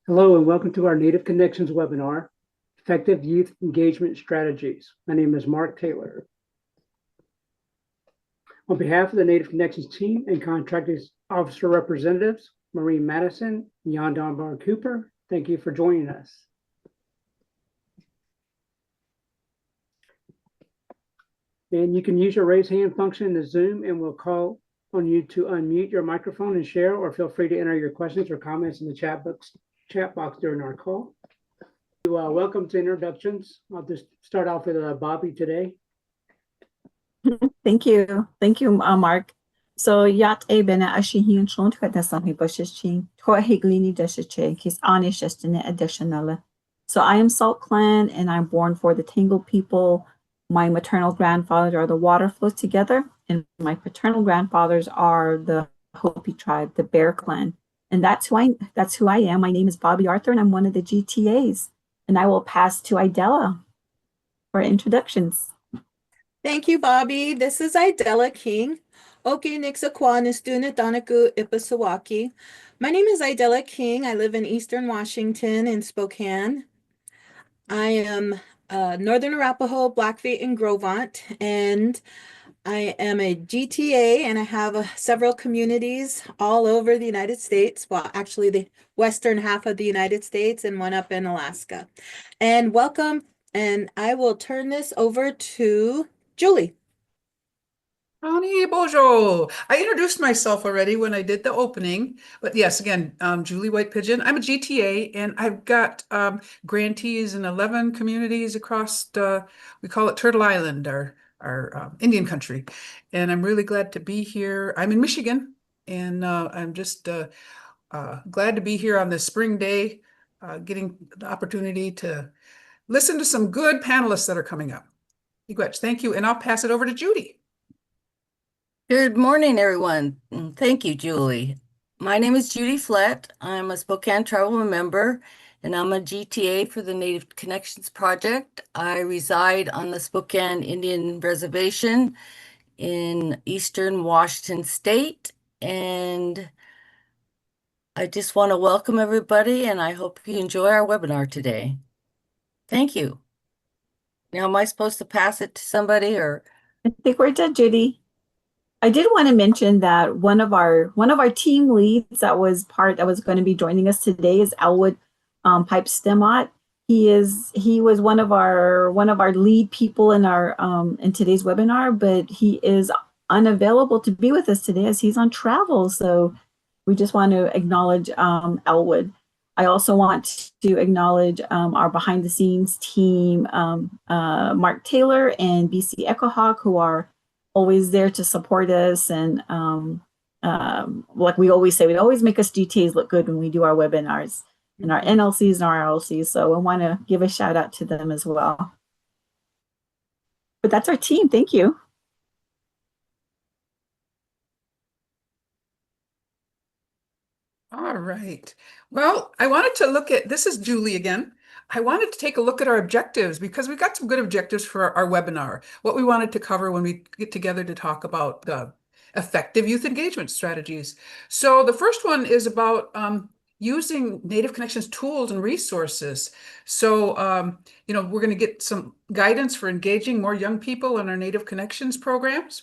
Hello and welcome to our Native Connections webinar, Effective Youth Engagement Strategies. My name is Mark Taylor. On behalf of the Native Connections team and contracting officer representatives, Maureen Madison, Jan Dunbar Cooper, thank you for joining us. And you can use your raise hand function in the Zoom and we'll call on you to unmute your microphone and share, or feel free to enter your questions or comments in the chat box during our call. Welcome to introductions. I'll just start off with Bobby today. Thank you. Thank you, Mark. So yat e bena ashihin chon tkatasami bashichin twa higlini deshiche his anish additionally. So I am Salt Clan and I'm born for the Tangle people. My maternal grandfathers are the Water Flows Together, and my paternal grandfathers are the Hopi tribe, the Bear Clan. And that's who I am. My name is Bobby Arthur and I'm one of the GTAs. And I will pass to Idella for introductions. Thank you, Bobby. This is Idella King. Oki Nixaquanistuna Danaku Ipasawaki. My name is Idella King. I live in Eastern Washington in Spokane. I am Northern Arapaho, Blackfeet, and Grovant, and I am a GTA, and I have several communities all over the United States. Well, actually, the western half of the United States and one up in Alaska. And welcome, and I will turn this over to Julie. Ani Bojo. I introduced myself already when I did the opening, but yes, again, Julie White Pigeon. I'm a GTA, and I've got grantees in 11 communities across, we call it Turtle Island, our Indian country. And I'm really glad to be here. I'm in Michigan, and I'm just glad to be here on this spring day, getting the opportunity to listen to some good panelists that are coming up. Thank you, and I'll pass it over to Judy. Good morning, everyone. Thank you, Julie. My name is Judy Flett. I'm a Spokane Tribal member, and I'm a GTA for the Native Connections Project. I reside on the Spokane Indian Reservation in Eastern Washington State, and I just want to welcome everybody, and I hope you enjoy our webinar today. Thank you. Now, am I supposed to pass it to somebody, or? I think we're done, Judy. I did want to mention that one of our team leads that was going to be joining us today is Elwood Pipe Stemot. He was one of our lead people in our in today's webinar, but he is unavailable to be with us today as he's on travel. So we just want to acknowledge Elwood. I also want to acknowledge our behind the scenes team, Mark Taylor and BC EchoHawk, who are always there to support us. And like we always say, we always make us GTAs look good when we do our webinars and our NLCs and our RLCs. So I want to give a shout out to them as well. But that's our team. Thank you. All right. Well, I wanted to look at, this is Julie again. I wanted to take a look at our objectives because we've got some good objectives for our webinar, what we wanted to cover when we get together to talk about effective youth engagement strategies. So the first one is about using Native Connections tools and resources. So, we're going to get some guidance for engaging more young people in our Native Connections programs.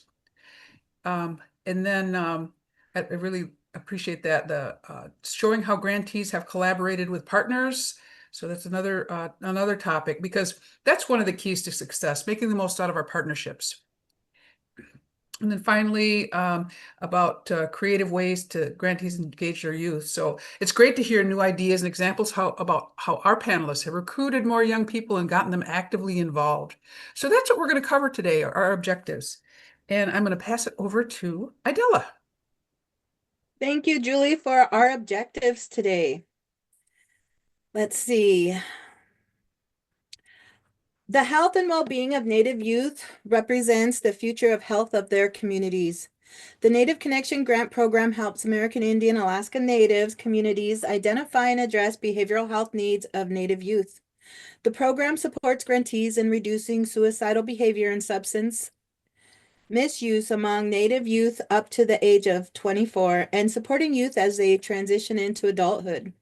And then I really appreciate that, the showing how grantees have collaborated with partners. So that's another topic, because that's one of the keys to success, making the most out of our partnerships. And then finally, about creative ways to grantees engage their youth. So it's great to hear new ideas and examples about how our panelists have recruited more young people and gotten them actively involved. So that's what we're going to cover today, our objectives. And I'm going to pass it over to Idella. Thank you, Julie, for our objectives today. Let's see. The health and well-being of Native youth represents the future of health of their communities. The Native Connection Grant Program helps American Indian Alaska Natives communities identify and address behavioral health needs of Native youth. The program supports grantees in reducing suicidal behavior and substance misuse among Native youth up to the age of 24 and supporting youth as they transition into adulthood.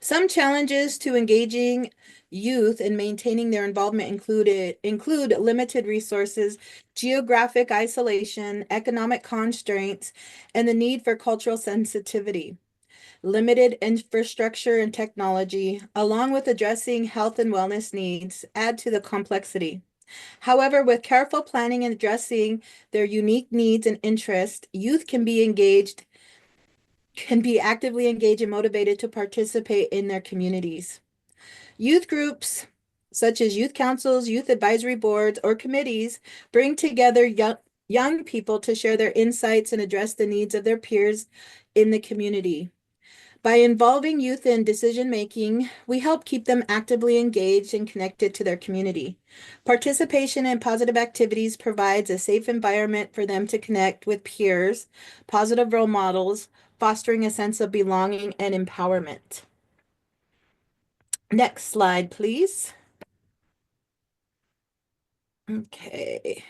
Some challenges to engaging youth and maintaining their involvement include limited resources, geographic isolation, economic constraints, and the need for cultural sensitivity. Limited infrastructure and technology, along with addressing health and wellness needs, add to the complexity. However, with careful planning and addressing their unique needs and interests, youth can be actively engaged and motivated to participate in their communities. Youth groups, such as youth councils, youth advisory boards, or committees, bring together young people to share their insights and address the needs of their peers in the community. By involving youth in decision-making, we help keep them actively engaged and connected to their community. Participation in positive activities provides a safe environment for them to connect with peers, positive role models, fostering a sense of belonging and empowerment. Next slide, please. Okay.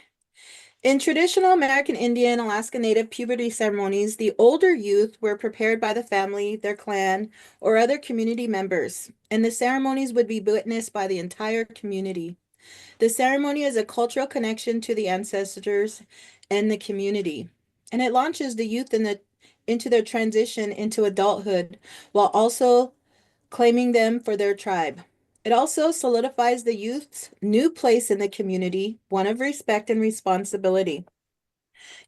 In traditional American Indian, Alaska Native puberty ceremonies, the older youth were prepared by the family, their clan, or other community members, and the ceremonies would be witnessed by the entire community. The ceremony is a cultural connection to the ancestors and the community, and it launches the youth into their transition into adulthood while also claiming them for their tribe. It also solidifies the youth's new place in the community, one of respect and responsibility.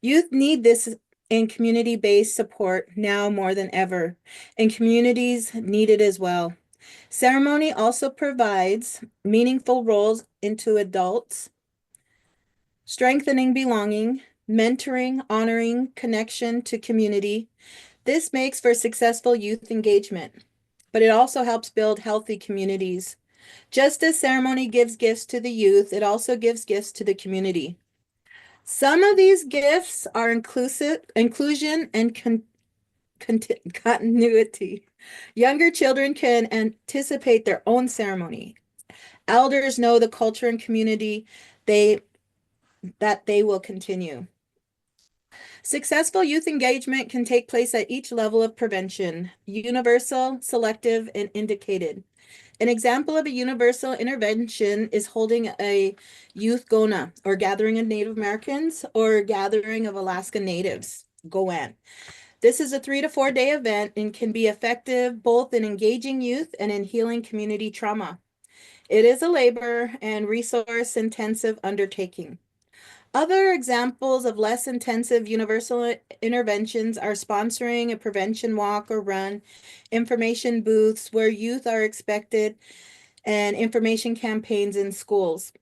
Youth need this in community-based support now more than ever, and communities need it as well. Ceremony also provides meaningful roles into adults, strengthening belonging, mentoring, honoring connection to community. This makes for successful youth engagement, but it also helps build healthy communities. Just as ceremony gives gifts to the youth, it also gives gifts to the community. Some of these gifts are inclusion and continuity. Younger children can anticipate their own ceremony. Elders know the culture and community that they will continue. Successful youth engagement can take place at each level of prevention: universal, selective, and indicated. An example of a universal intervention is holding a youth GONA, or Gathering of Native Americans, or Gathering of Alaska Natives, GOAN. This is a 3 to 4 day event and can be effective both in engaging youth and in healing community trauma. It is a labor and resource intensive undertaking. Other examples of less intensive universal interventions are sponsoring a prevention walk or run, information booths where youth are expected, and information campaigns in schools.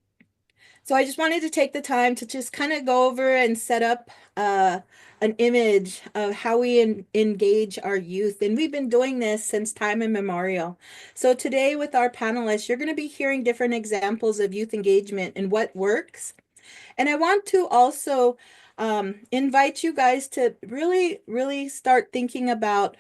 So I just wanted to take the time to just kind of go over and set up an image of how we engage our youth. And we've been doing this since time immemorial. So today with our panelists, you're going to be hearing different examples of youth engagement and what works. And I want to also invite you guys to really start thinking about,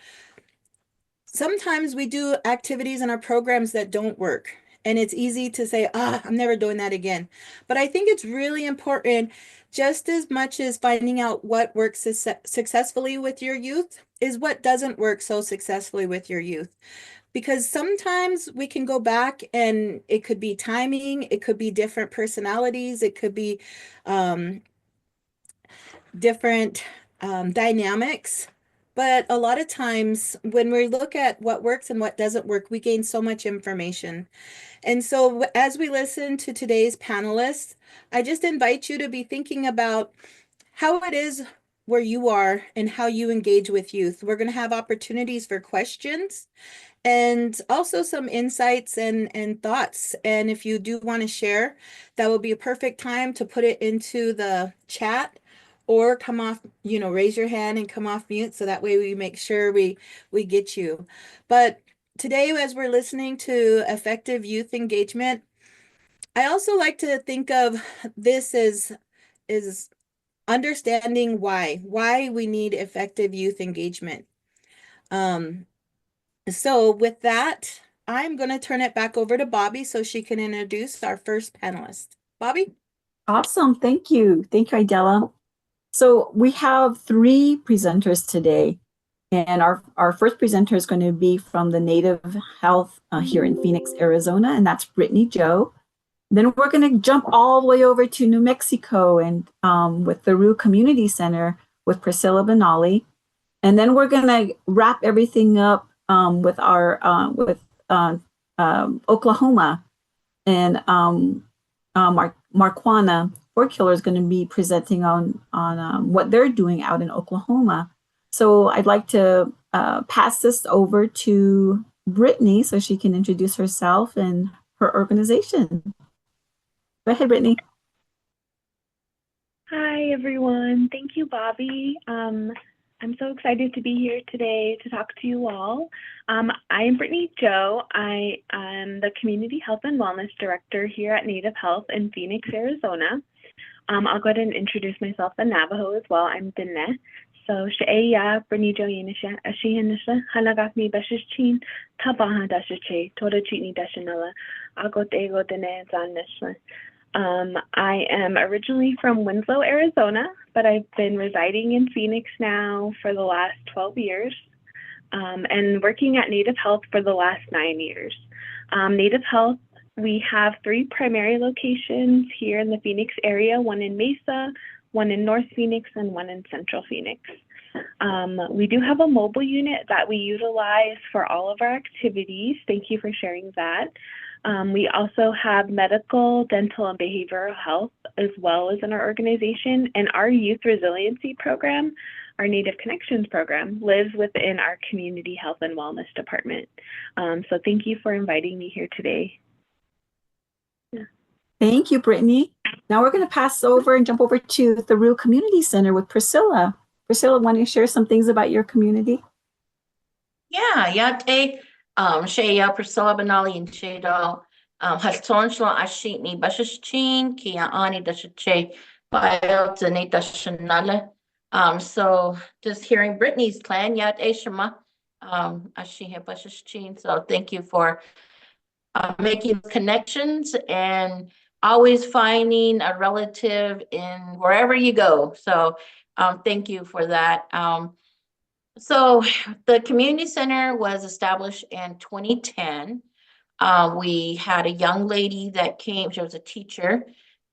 sometimes we do activities in our programs that don't work. And it's easy to say, I'm never doing that again. But I think it's really important, just as much as finding out what works successfully with your youth, is what doesn't work so successfully with your youth. Because sometimes we can go back and it could be timing, it could be different personalities, it could be different dynamics. But a lot of times when we look at what works and what doesn't work, we gain so much information. And so as we listen to today's panelists, I just invite you to be thinking about how it is where you are and how you engage with youth. We're going to have opportunities for questions and also some insights and thoughts. And if you do want to share, that will be a perfect time to put it into the chat or come off, raise your hand and come off mute, so that way we make sure we get you. But today, as we're listening to effective youth engagement, I also like to think of this as understanding why we need effective youth engagement. So with that, I'm going to turn it back over to Bobby so she can introduce our first panelist. Bobby? Awesome. Thank you. Thank you, Idella. So we have 3 presenters today, And our first presenter is going to be from the Native Health here in Phoenix, Arizona, and that's Brittany Joe. Then we're going to jump all the way over to New Mexico and with the Rue Community Center with Priscilla Benali. And then we're going to wrap everything up with our Oklahoma, and Marquana Fork Killer is going to be presenting on what they're doing out in Oklahoma. So I'd like to pass this over to Brittany so she can introduce herself and her organization. Go ahead, Brittany. Hi, everyone. Thank you, Bobby. I'm so excited to be here today to talk to you all. I am Brittany Joe. I am the Community Health and Wellness Director here at Native Health in Phoenix, Arizona. I'll go ahead and introduce myself in Navajo as well. I'm Dine. So, She'eya, Brittany Joe Yenisha, Ashihanisha, Halagakni Bashichin, Tabaha Dashache, Toda Chitni Dashanella, Agotego Dine Zanisha. I am originally from Winslow, Arizona, but I've been residing in Phoenix now for the last 12 years and working at Native Health for the last 9 years. Native Health, we have 3 primary locations here in the Phoenix area, one in Mesa, one in North Phoenix, and one in Central Phoenix. We do have a mobile unit that we utilize for all of our activities. Thank you for sharing that. We also have medical, dental, and behavioral health as well as in our organization. And our youth resiliency program, our Native Connections program, lives within our community health and wellness department. So thank you for inviting me here today. Yeah. Thank you, Brittany. Now we're going to pass over and jump over to the Rue Community Center with Priscilla. Priscilla, want to share some things about your community? Yeah, Yate, Sheya, Priscilla Benali, and Shado, Hastonshla, Ashitni, Bashashin, Kia Ani, Dashache, Bio, Zane, Dashanale. So just hearing Brittany's plan, Yate Shema, Ashihe, Bashashin. So thank you for making connections and always finding a relative in wherever you go. So thank you for that. So the community center was established in 2010. We had a young lady that came, she was a teacher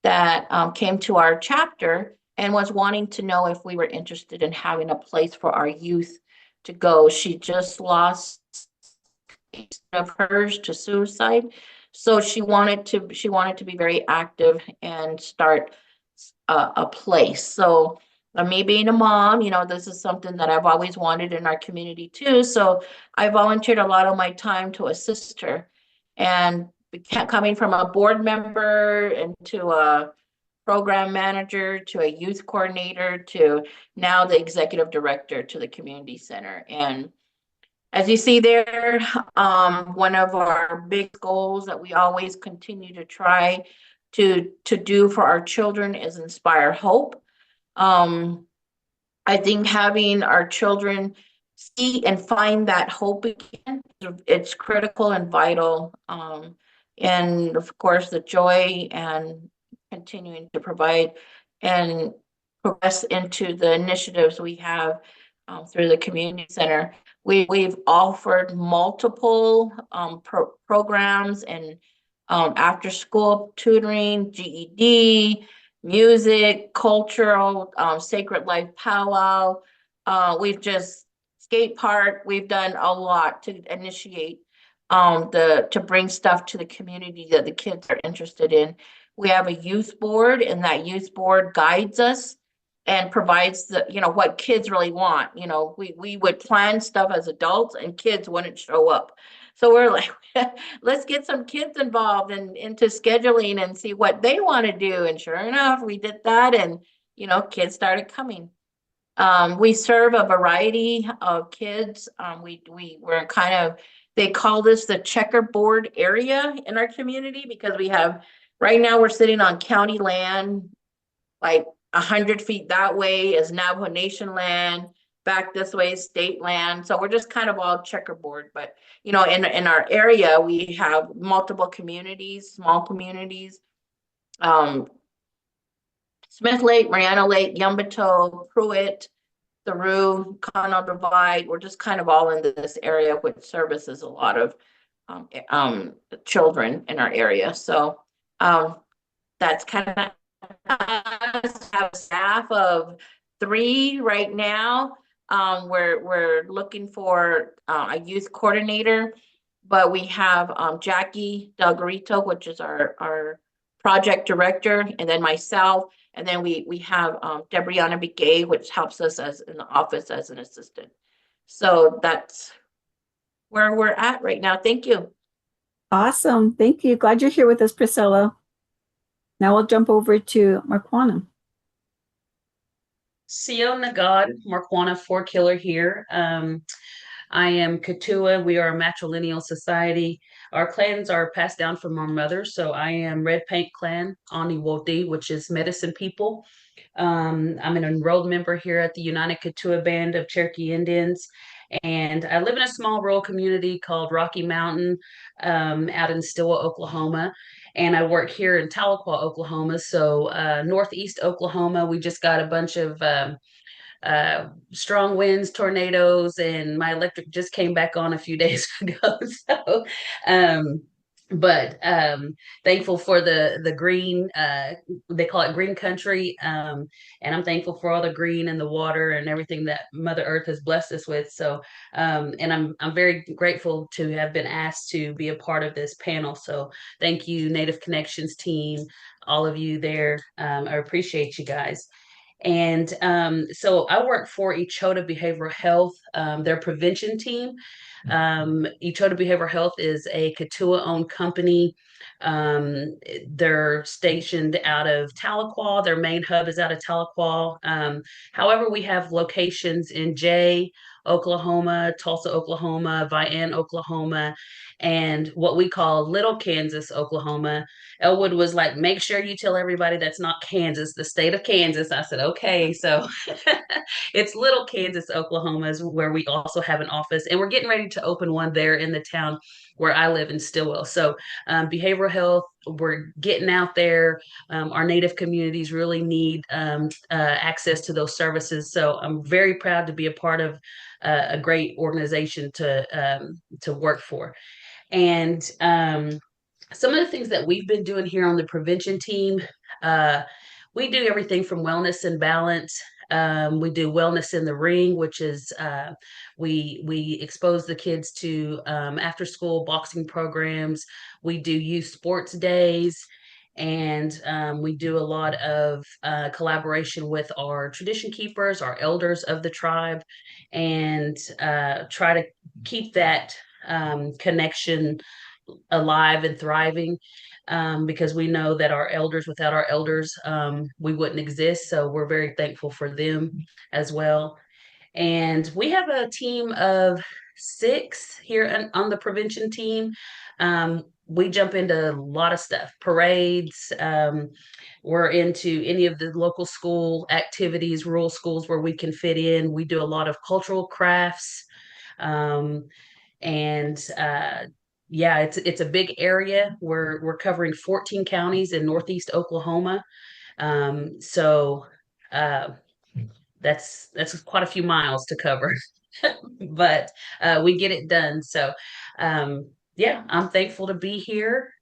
that came to our chapter and was wanting to know if we were interested in having a place for our youth to go. She just lost of hers to suicide. So she wanted to be very active and start a place. So me being a mom, this is something that I've always wanted in our community too. So I volunteered a lot of my time to assist her, and coming from a board member into a program manager to a youth coordinator to now the executive director to the community center. And as you see there, one of our big goals that we always continue to try to do for our children is inspire hope. I think having our children see and find that hope again, it's critical and vital. And of course, the joy and continuing to provide and progress into the initiatives we have through the community center. We've offered multiple programs and after school tutoring, GED, music, cultural, Sacred Life powwow. We've just skate park. We've done a lot to initiate to bring stuff to the community that the kids are interested in. We have a youth board, and that youth board guides us and provides the, what kids really want. We would plan stuff as adults and kids wouldn't show up. So we're like, let's get some kids involved and into scheduling and see what they want to do. And sure enough, we did that, and kids started coming. We serve a variety of kids. We're kind of, they call this the checkerboard area in our community, because we have, right now we're sitting on county land, like 100 feet that way is Navajo Nation land, back this way is state land. So we're just kind of all checkerboard. But in our area, we have multiple communities, small communities. Smith Lake, Mariano Lake, Yumbato, Pruitt, through Conneaut Divide. We're just kind of all in this area, which services a lot of children in our area. So that's kind of us. Have a staff of 3 right now. We're looking for a youth coordinator, but we have Jackie Delgarito, which is our project director, and then myself, and then we have Debriana Begay, which helps us as in the office as an assistant. So that's where we're at right now. Thank you. Awesome. Thank you. Glad you're here with us, Priscilla. Now we'll jump over to Marquana. Sio Nagad, Marquana 4Killer here. I am Katua. We are a matrilineal society. Our clans are passed down from our mothers. So I am Red Paint Clan, Aniwoti, which is medicine people. I'm an enrolled member here at the United Katua Band of Cherokee Indians. And I live in a small rural community called Rocky Mountain out in Stillwell, Oklahoma. And I work here in Tahlequah, Oklahoma. So northeast Oklahoma, we just got a bunch of strong winds, tornadoes, and my electric just came back on a few days ago. So, but thankful for the green, they call it green country. And I'm thankful for all the green and the water and everything that Mother Earth has blessed us with. So, and I'm very grateful to have been asked to be a part of this panel. So thank you, Native Connections team, all of you there. I appreciate you guys. And so I work for Echota Behavioral Health, their prevention team. Echota Behavioral Health is a Katua-owned company. They're stationed out of Tahlequah. Their main hub is out of Tahlequah. However, we have locations in Jay, Oklahoma, Tulsa, Oklahoma, Vian, Oklahoma, and what we call Little Kansas, Oklahoma. Elwood was like, make sure you tell everybody that's not Kansas, the state of Kansas. I said, okay. So it's Little Kansas, Oklahoma is where we also have an office. And we're getting ready to open one there in the town where I live in Stillwell. So behavioral health, we're getting out there. Our Native communities really need access to those services. So I'm very proud to be a part of a great organization to work for. And some of the things that we've been doing here on the prevention team, we do everything from wellness and balance. We do wellness in the ring, which is we expose the kids to after school boxing programs. We do youth sports days, and we do a lot of collaboration with our tradition keepers, our elders of the tribe, and try to keep that connection alive and thriving, because we know that our elders, without our elders, we wouldn't exist. So we're very thankful for them as well. And we have a team of 6 here on the prevention team. We jump into a lot of stuff, parades. We're into any of the local school activities, rural schools where we can fit in. We do a lot of cultural crafts. Yeah, it's a big area. We're covering 14 counties in northeast Oklahoma. So that's quite a few miles to cover, but we get it done. So yeah, I'm thankful to be here.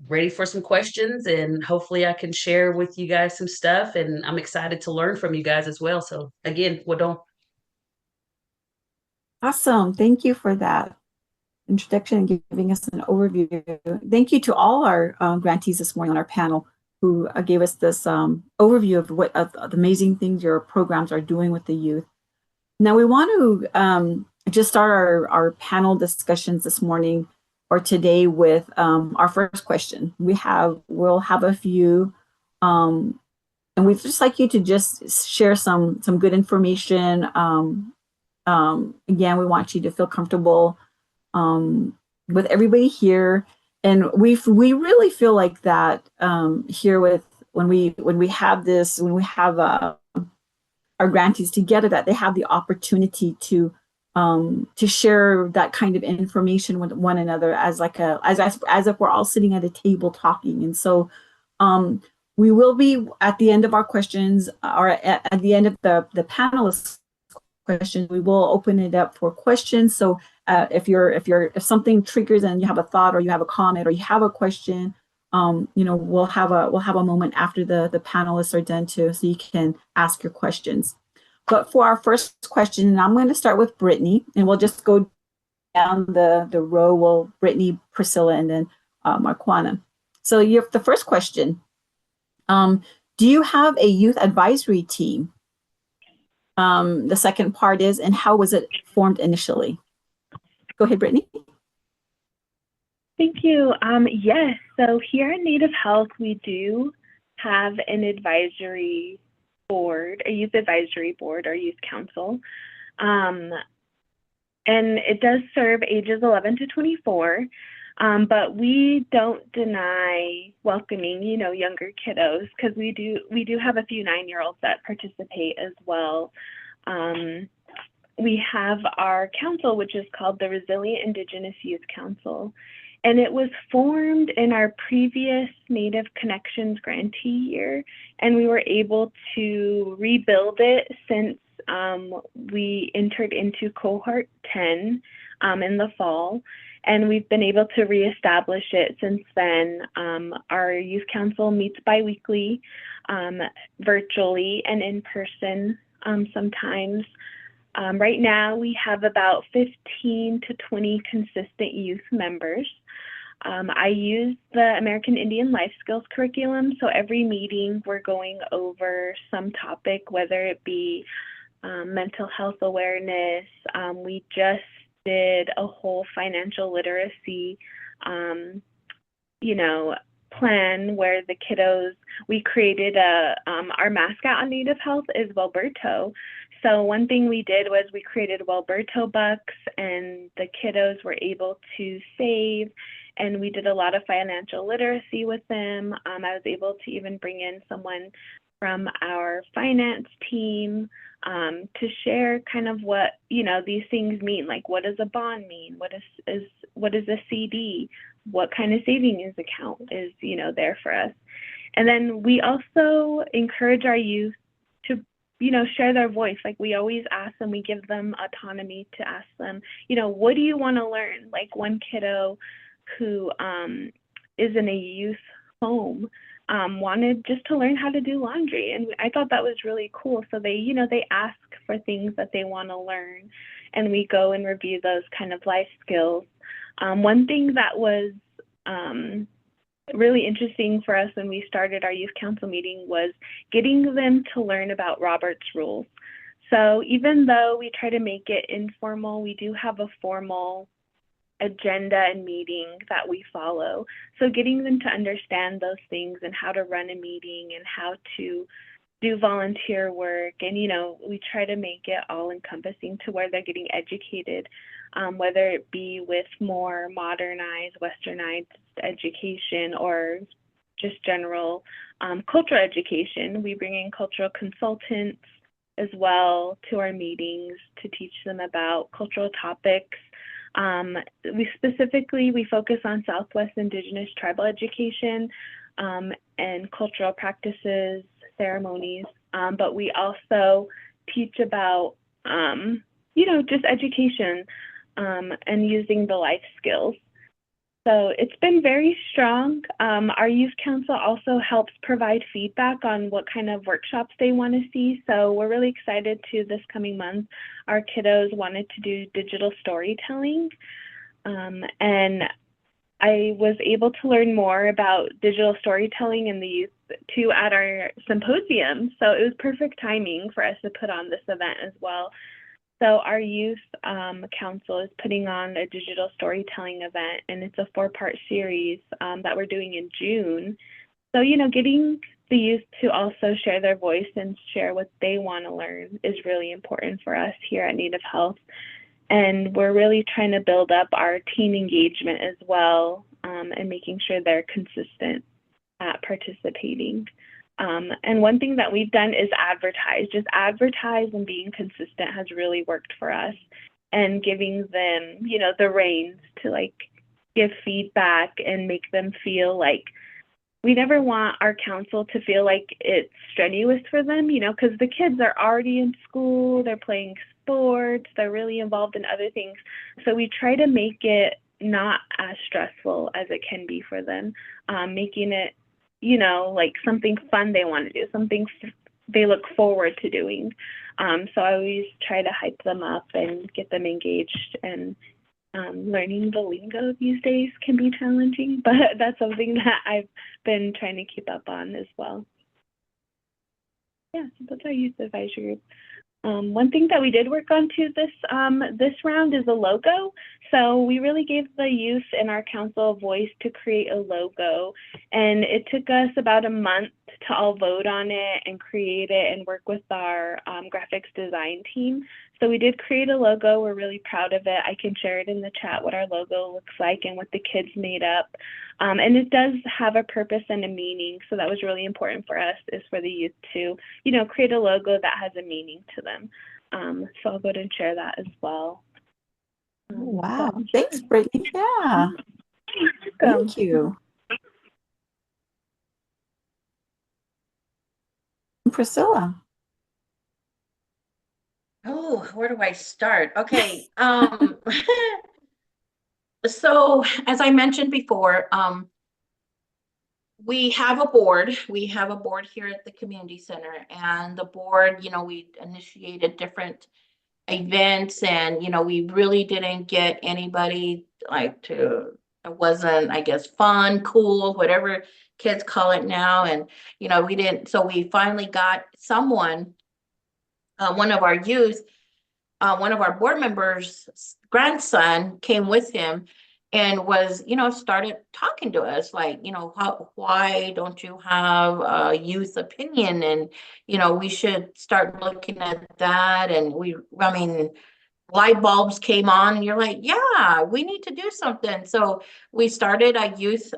Ready for some questions, and hopefully I can share with you guys some stuff, and I'm excited to learn from you guys as well. So again, Wadon. Awesome. Thank you for that introduction and giving us an overview. Thank you to all our grantees this morning on our panel who gave us this overview of what the amazing things your programs are doing with the youth. Now we want to just start our panel discussions this morning or today with our first question. We'll have a few, and we'd just like you to just share some good information. Again, we want you to feel comfortable with everybody here, and we really feel like that here with when we have our grantees together, that they have the opportunity to share that kind of information with one another as if we're all sitting at a table talking. And so We will be at the end of our questions, or at the end of the panelists' questions, we will open it up for questions. So if something triggers and you have a thought or you have a comment or you have a question, we'll have a moment after the panelists are done too, so you can ask your questions. But for our first question, and I'm going to start with Brittany, and we'll just go down the row. Well, Brittany, Priscilla, and then Marquana. So you have the first question. Do you have a youth advisory team? The second part is, and how was it formed initially? Go ahead, Brittany. Thank you. Yes, so here at Native Health, we do have an advisory board, a youth advisory board or youth council. And it does serve ages 11 to 24. But we don't deny welcoming, younger kiddos, because we do have a few 9-year-olds that participate as well. We have our council, which is called the Resilient Indigenous Youth Council, and it was formed in our previous Native Connections grantee year, and we were able to rebuild it since we entered into cohort 10 in the fall. And we've been able to reestablish it since then. Our youth council meets biweekly, virtually and in person sometimes. Right now, we have about 15 to 20 consistent youth members. I use the American Indian Life Skills curriculum, so every meeting we're going over some topic, whether it be mental health awareness. We just did a whole financial literacy, plan where the kiddos, we created our mascot on Native Health is Wellberto. So one thing we did was we created Wellberto bucks, and the kiddos were able to save, and we did a lot of financial literacy with them. I was able to even bring in someone from our finance team to share kind of what these things mean, like what does a bond mean, what is a CD, what kind of savings account is there for us. And then we also encourage our youth to share their voice. Like we always ask them, we give them autonomy to ask them, what do you want to learn? Like one kiddo who is in a youth home wanted just to learn how to do laundry, and I thought that was really cool. So they ask for things that they want to learn, and we go and review those kind of life skills. One thing that was really interesting for us when we started our youth council meeting was getting them to learn about Robert's Rules. So even though we try to make it informal, we do have a formal agenda and meeting that we follow. So getting them to understand those things and how to run a meeting and how to do volunteer work, and we try to make it all encompassing to where they're getting educated, whether it be with more modernized, westernized education or just general cultural education. We bring in cultural consultants as well to our meetings to teach them about cultural topics. We focus on Southwest Indigenous tribal education and cultural practices, ceremonies, but we also teach about, just education and using the life skills. So it's been very strong. Our youth council also helps provide feedback on what kind of workshops they want to see. So we're really excited to this coming month. Our kiddos wanted to do digital storytelling. And I was able to learn more about digital storytelling in the youth too at our symposium. So it was perfect timing for us to put on this event as well. So our youth council is putting on a digital storytelling event, and it's a 4-part series that we're doing in June. So, getting the youth to also share their voice and share what they want to learn is really important for us here at Native Health. And we're really trying to build up our teen engagement as well, and making sure they're consistent at participating. And one thing that we've done is advertise and being consistent has really worked for us, and giving them, the reins to give feedback and make them feel like we never want our council to feel like it's strenuous for them, because the kids are already in school, they're playing sports, they're really involved in other things. So we try to make it not as stressful as it can be for them, making it, like something fun they want to do, something they look forward to doing. So I always try to hype them up and get them engaged, and learning the lingo these days can be challenging, but that's something that I've been trying to keep up on as well. Yeah, so that's our youth advisory group. One thing that we did work on too this round is a logo. So we really gave the youth and our council a voice to create a logo, and it took us about a month to all vote on it and create it and work with our graphics design team. So we did create a logo. We're really proud of it. I can share it in the chat what our logo looks like and what the kids made up. And it does have a purpose and a meaning. So that was really important for us, is for the youth to, create a logo that has a meaning to them. So I'll go ahead and share that as well. Wow. Thanks, Brittany. Yeah. Thank you. Priscilla. Oh, where do I start? Okay. So as I mentioned before, we have a board. We have a board here at the community center, and the board, we initiated different events, and we really didn't get anybody it wasn't, I guess, fun, cool, whatever kids call it now. And we didn't, so we finally got someone, one of our youth, one of our board members' grandson came with him and was, started talking to us like, why don't you have a youth opinion? And, we should start looking at that. And light bulbs came on, and you're like, yeah, we need to do something. So we started a youth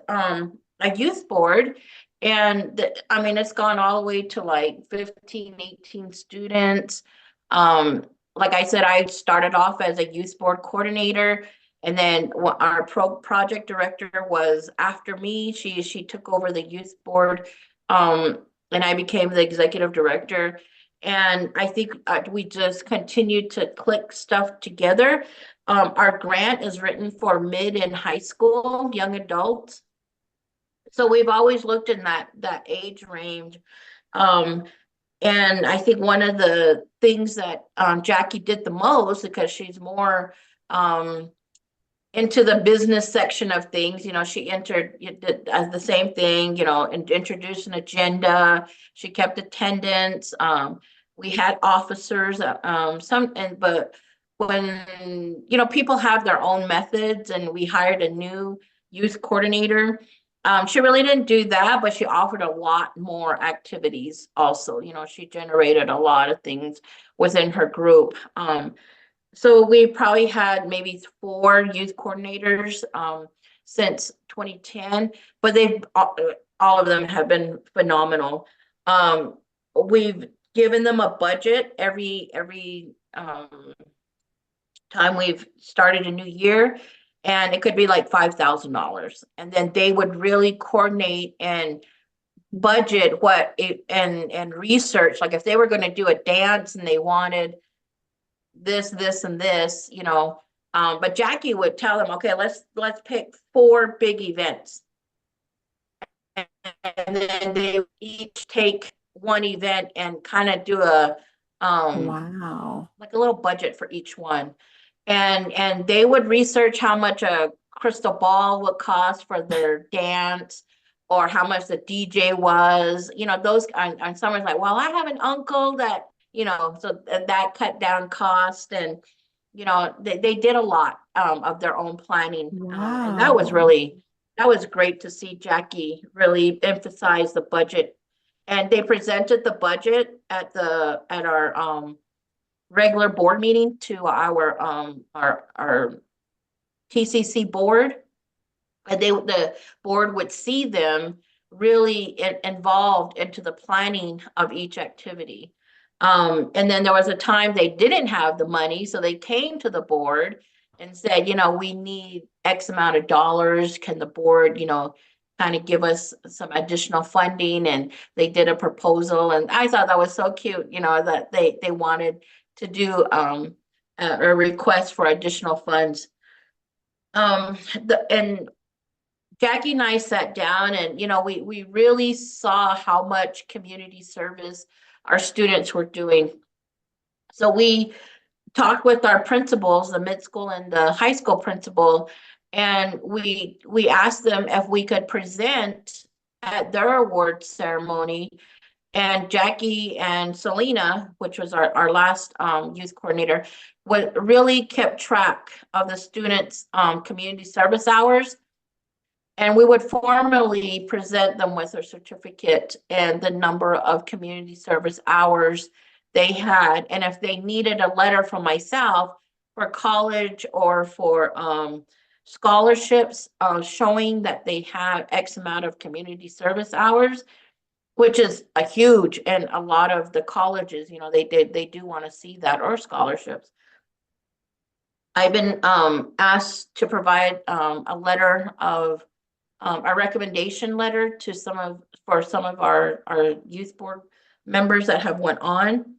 board. And it's gone all the way to like 15, 18 students. Like I said, I started off as a youth board coordinator, and then our project director was after me. She took over the youth board, and I became the executive director. And I think we just continued to click stuff together. Our grant is written for mid and high school, young adults. So we've always looked in that age range. And I think one of the things that Jackie did the most, because she's more into the business section of things, she did the same thing, and introduced an agenda. She kept attendance. We had officers, but when, people have their own methods, and we hired a new youth coordinator. She really didn't do that, but she offered a lot more activities also. She generated a lot of things within her group. So we probably had maybe 4 youth coordinators since 2010, but all of them have been phenomenal. We've given them a budget every time we've started a new year, and it could be like $5,000, and then they would really coordinate and budget and research. Like if they were going to do a dance and they wanted this, and this, but Jackie would tell them, okay, let's pick 4 big events, and then they each take one event and kind of do a Wow. like a little budget for each one. And they would research how much a crystal ball would cost for their dance, or how much the DJ was, those. And someone's like, well, I have an uncle that, so that cut down cost. And, they did a lot of their own planning. And that was great to see Jackie really emphasize the budget. And they presented the budget at our regular board meeting to our TCC board, and the board would see them really involved into the planning of each activity. And then there was a time they didn't have the money, so they came to the board and said, we need X amount of dollars. Can the board, kind kind of give us some additional funding, and they did a proposal, and I thought that was so cute, you know, that they wanted to do a request for additional funds. And Jackie and I sat down, and you know, we really saw how much community service our students were doing. So we talked with our principals, the mid school and the high school principal, and we asked them if we could present at their award ceremony. And Jackie and Selena, which was our last youth coordinator, really kept track of the students' community service hours. And we would formally present them with a certificate and the number of community service hours they had. And if they needed a letter from myself for college or for scholarships showing that they have X amount of community service hours, which is a huge, and a lot of the colleges, you know, they do want to see that, or scholarships. I've been asked to provide a letter of a recommendation letter to some of our youth board members that have went on.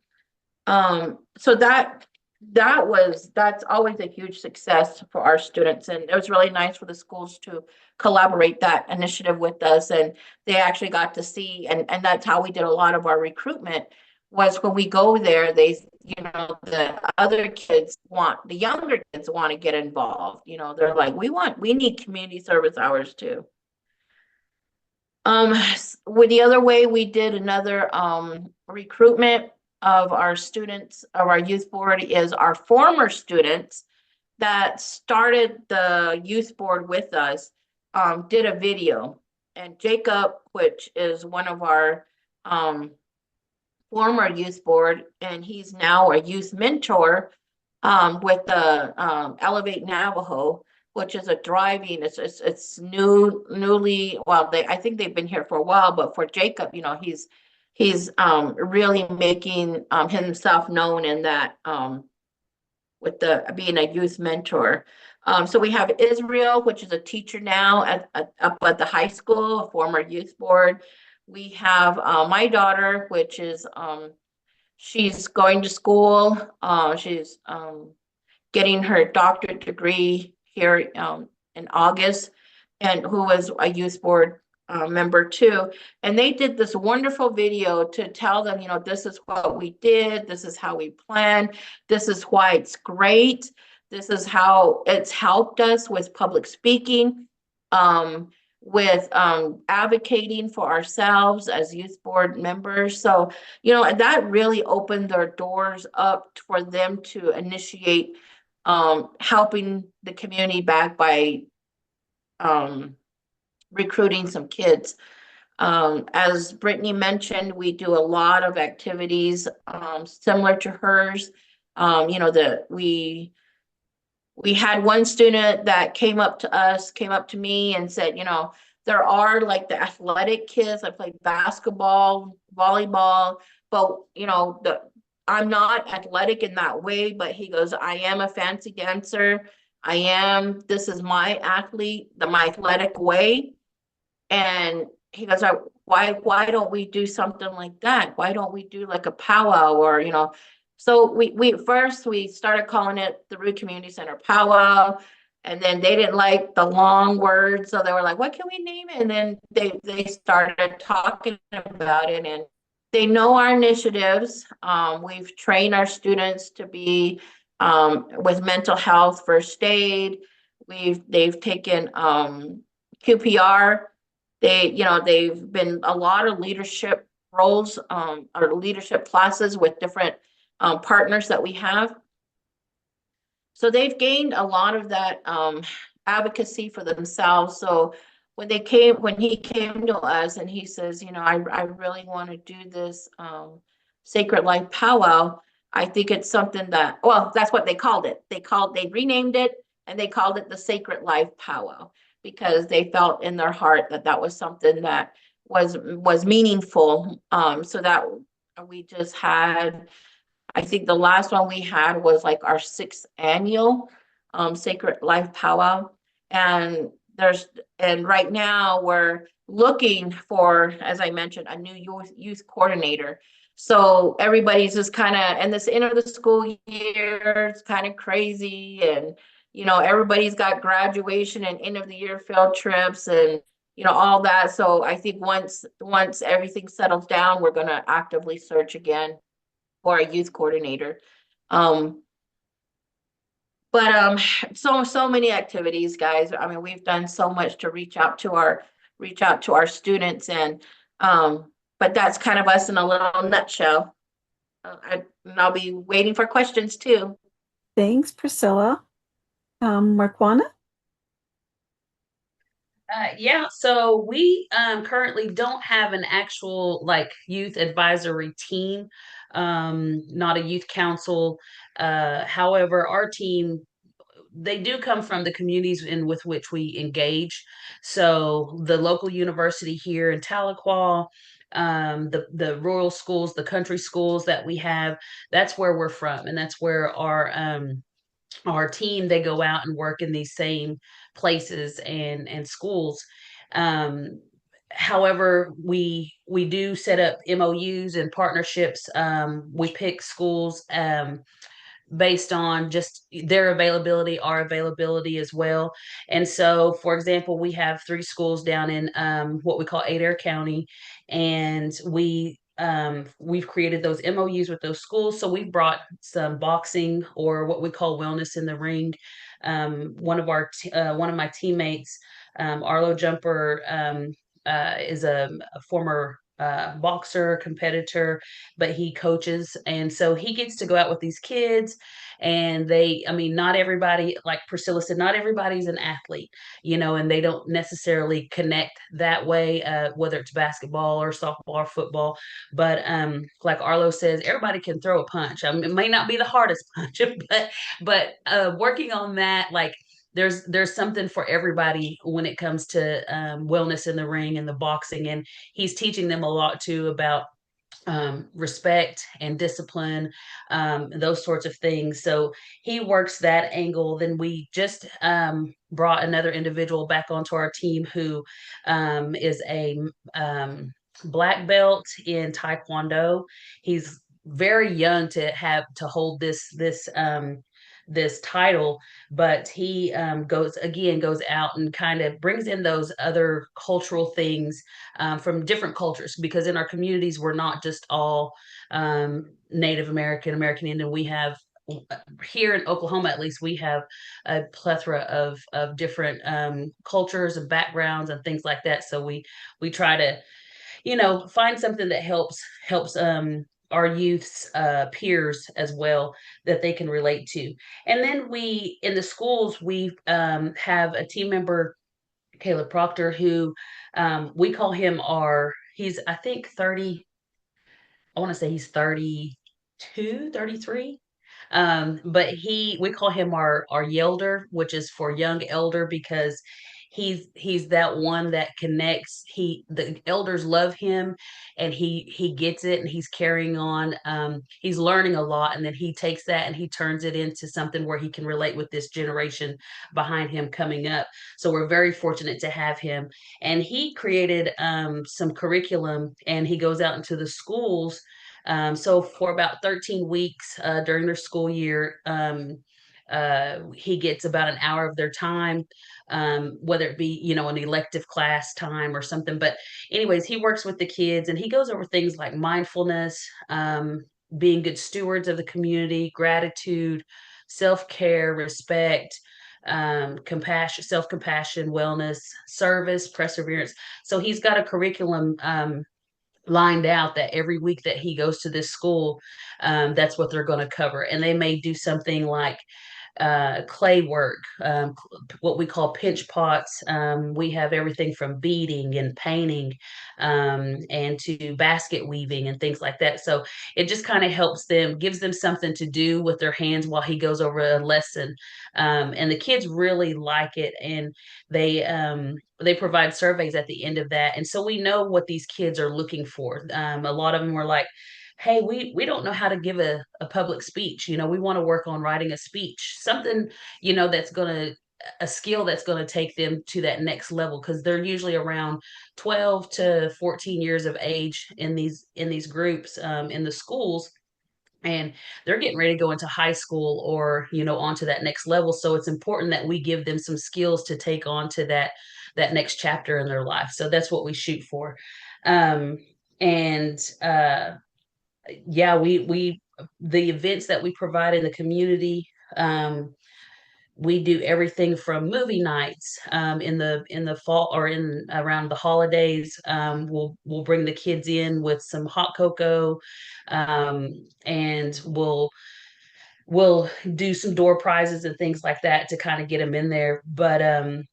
So that's always a huge success for our students, and it was really nice for the schools to collaborate that initiative with us, and they actually got to see, and that's how we did a lot of our recruitment. Was when we go there, they, you know, the younger kids want to get involved. You know, they're like, we need community service hours too. With the other way we did another recruitment of our students, of our youth board, is our former students that started the youth board with us did a video. And Jacob, which is one of our former youth board, and he's now a youth mentor with the Elevate Navajo, which is a thriving, it's newly, well, I think they've been here for a while, but for Jacob, you know, he's really making himself known in that with being a youth mentor. So we have Israel, which is a teacher now up at the high school, a former youth board. We have my daughter, which is she's going to school. She's getting her doctorate degree here in August, and who was a youth board member too. And they did this wonderful video to tell them, you know, this is what we did, this is how we planned, this is why it's great, this is how it's helped us with public speaking, with advocating for ourselves as youth board members. So, you know, that really opened their doors up for them to initiate helping the community back by recruiting some kids. As Brittany mentioned, we do a lot of activities similar to hers. You know, we had one student that came up to me and said, you know, there are like the athletic kids that play basketball, volleyball, but you know, I'm not athletic in that way, but he goes, I am a fancy dancer. This is my my athletic way. And he goes, why don't we do something like that? Why don't we do like a powwow, or, you know? So we started calling it the Root Community Center Powwow, and then they didn't like the long words, so they were like, what can we name it? And then they started talking about it, and they know our initiatives. We've trained our students to be with mental health first aid. They've taken QPR. They've been a lot of leadership roles or leadership classes with different partners that we have. So they've gained a lot of that advocacy for themselves. So when he came to us and he says, you know, I really want to do this Sacred Life Powwow, I think it's something that, well, that's what they called it. They renamed it, and they called it the Sacred Life Powwow, because they felt in their heart that was something that was meaningful. So that we just had, I think the last one we had was like our 6th annual Sacred Life Powwow. And and right now we're looking for, as I mentioned, a new youth coordinator. So everybody's just kind of, and this end of the school year, it's kind of crazy. And, everybody's got graduation and end of the year field trips and, all that. So I think once everything settles down, we're going to actively search again for a youth coordinator. But so many activities, guys. I mean, we've done so much to reach out to our students, and but that's kind of us in a little nutshell. And I'll be waiting for questions too. Thanks, Priscilla. Marquana? Yeah, so we currently don't have an actual like youth advisory team, not a youth council. However, our team, they do come from the communities in with which we engage. So the local university here in Tahlequah, the rural schools, the country schools that we have, that's where we're from, and that's where our team, they go out and work in these same places and schools. um, However, we do set up MOUs and partnerships. We pick schools based on just their availability, our availability as well. And so, for example, we have 3 schools down in what we call Adair County, and we've created those MOUs with those schools. So we've brought some boxing, or what we call wellness in the ring. One of my teammates, Arlo Jumper, is a former boxer competitor, but he coaches, and so he gets to go out with these kids. And I mean, not everybody, like Priscilla said, not everybody's an athlete, and they don't necessarily connect that way, whether it's basketball or softball or football. But like Arlo says, everybody can throw a punch. I mean, it may not be the hardest punch, but working on that, like, there's something for everybody when it comes to wellness in the ring and the boxing. And he's teaching them a lot too about respect and discipline, those sorts of things. So he works that angle. Then we just brought another individual back onto our team who is a black belt in Taekwondo. He's very young to hold this title, but he goes out and kind of brings in those other cultural things from different cultures, because in our communities we're not just all Native American, American Indian. We have, here in Oklahoma at least, we have a plethora of different cultures and backgrounds and things like that. So we try to find something that helps our youth's peers as well, that they can relate to. And then we, in the schools, we have a team member, Caleb Proctor, who we call him he's, I think, 30, I want to say he's 32, 33. But we call him our Yelder, which is for young elder, because he's that one that connects. The elders love him, and he gets it, and he's carrying on. He's learning a lot, and then he takes that and he turns it into something where he can relate with this generation behind him coming up. So we're very fortunate to have him. And he created some curriculum, and he goes out into the schools. So for about 13 weeks during their school year, he gets about an hour of their time, whether it be, an elective class time or something. But anyways, he works with the kids, and he goes over things like mindfulness, being good stewards of the community, gratitude, self-care, respect, compassion, self-compassion, wellness, service, perseverance. So he's got a curriculum lined out that every week that he goes to this school, that's what they're going to cover. And they may do something like clay work, what we call pinch pots. We have everything from beading and painting, and to basket weaving and things like that. So it just kind of helps them, gives them something to do with their hands while he goes over a lesson. And the kids really like it, and they provide surveys at the end of that. And so we know what these kids are looking for. A lot of them were like, hey, we don't know how to give a public speech. We want to work on writing a speech, something, that's going to a skill that's going to take them to that next level, because they're usually around 12 to 14 years of age in these groups, in the schools, and they're getting ready to go into high school or onto that next level. So it's important that we give them some skills to take on to that next chapter in their life. So that's what we shoot for. And yeah, we the events that we provide in the community, we do everything from movie nights, in the fall or in around the holidays. We'll bring the kids in with some hot cocoa, and we'll do some door prizes and things like that to kind of get them in there. But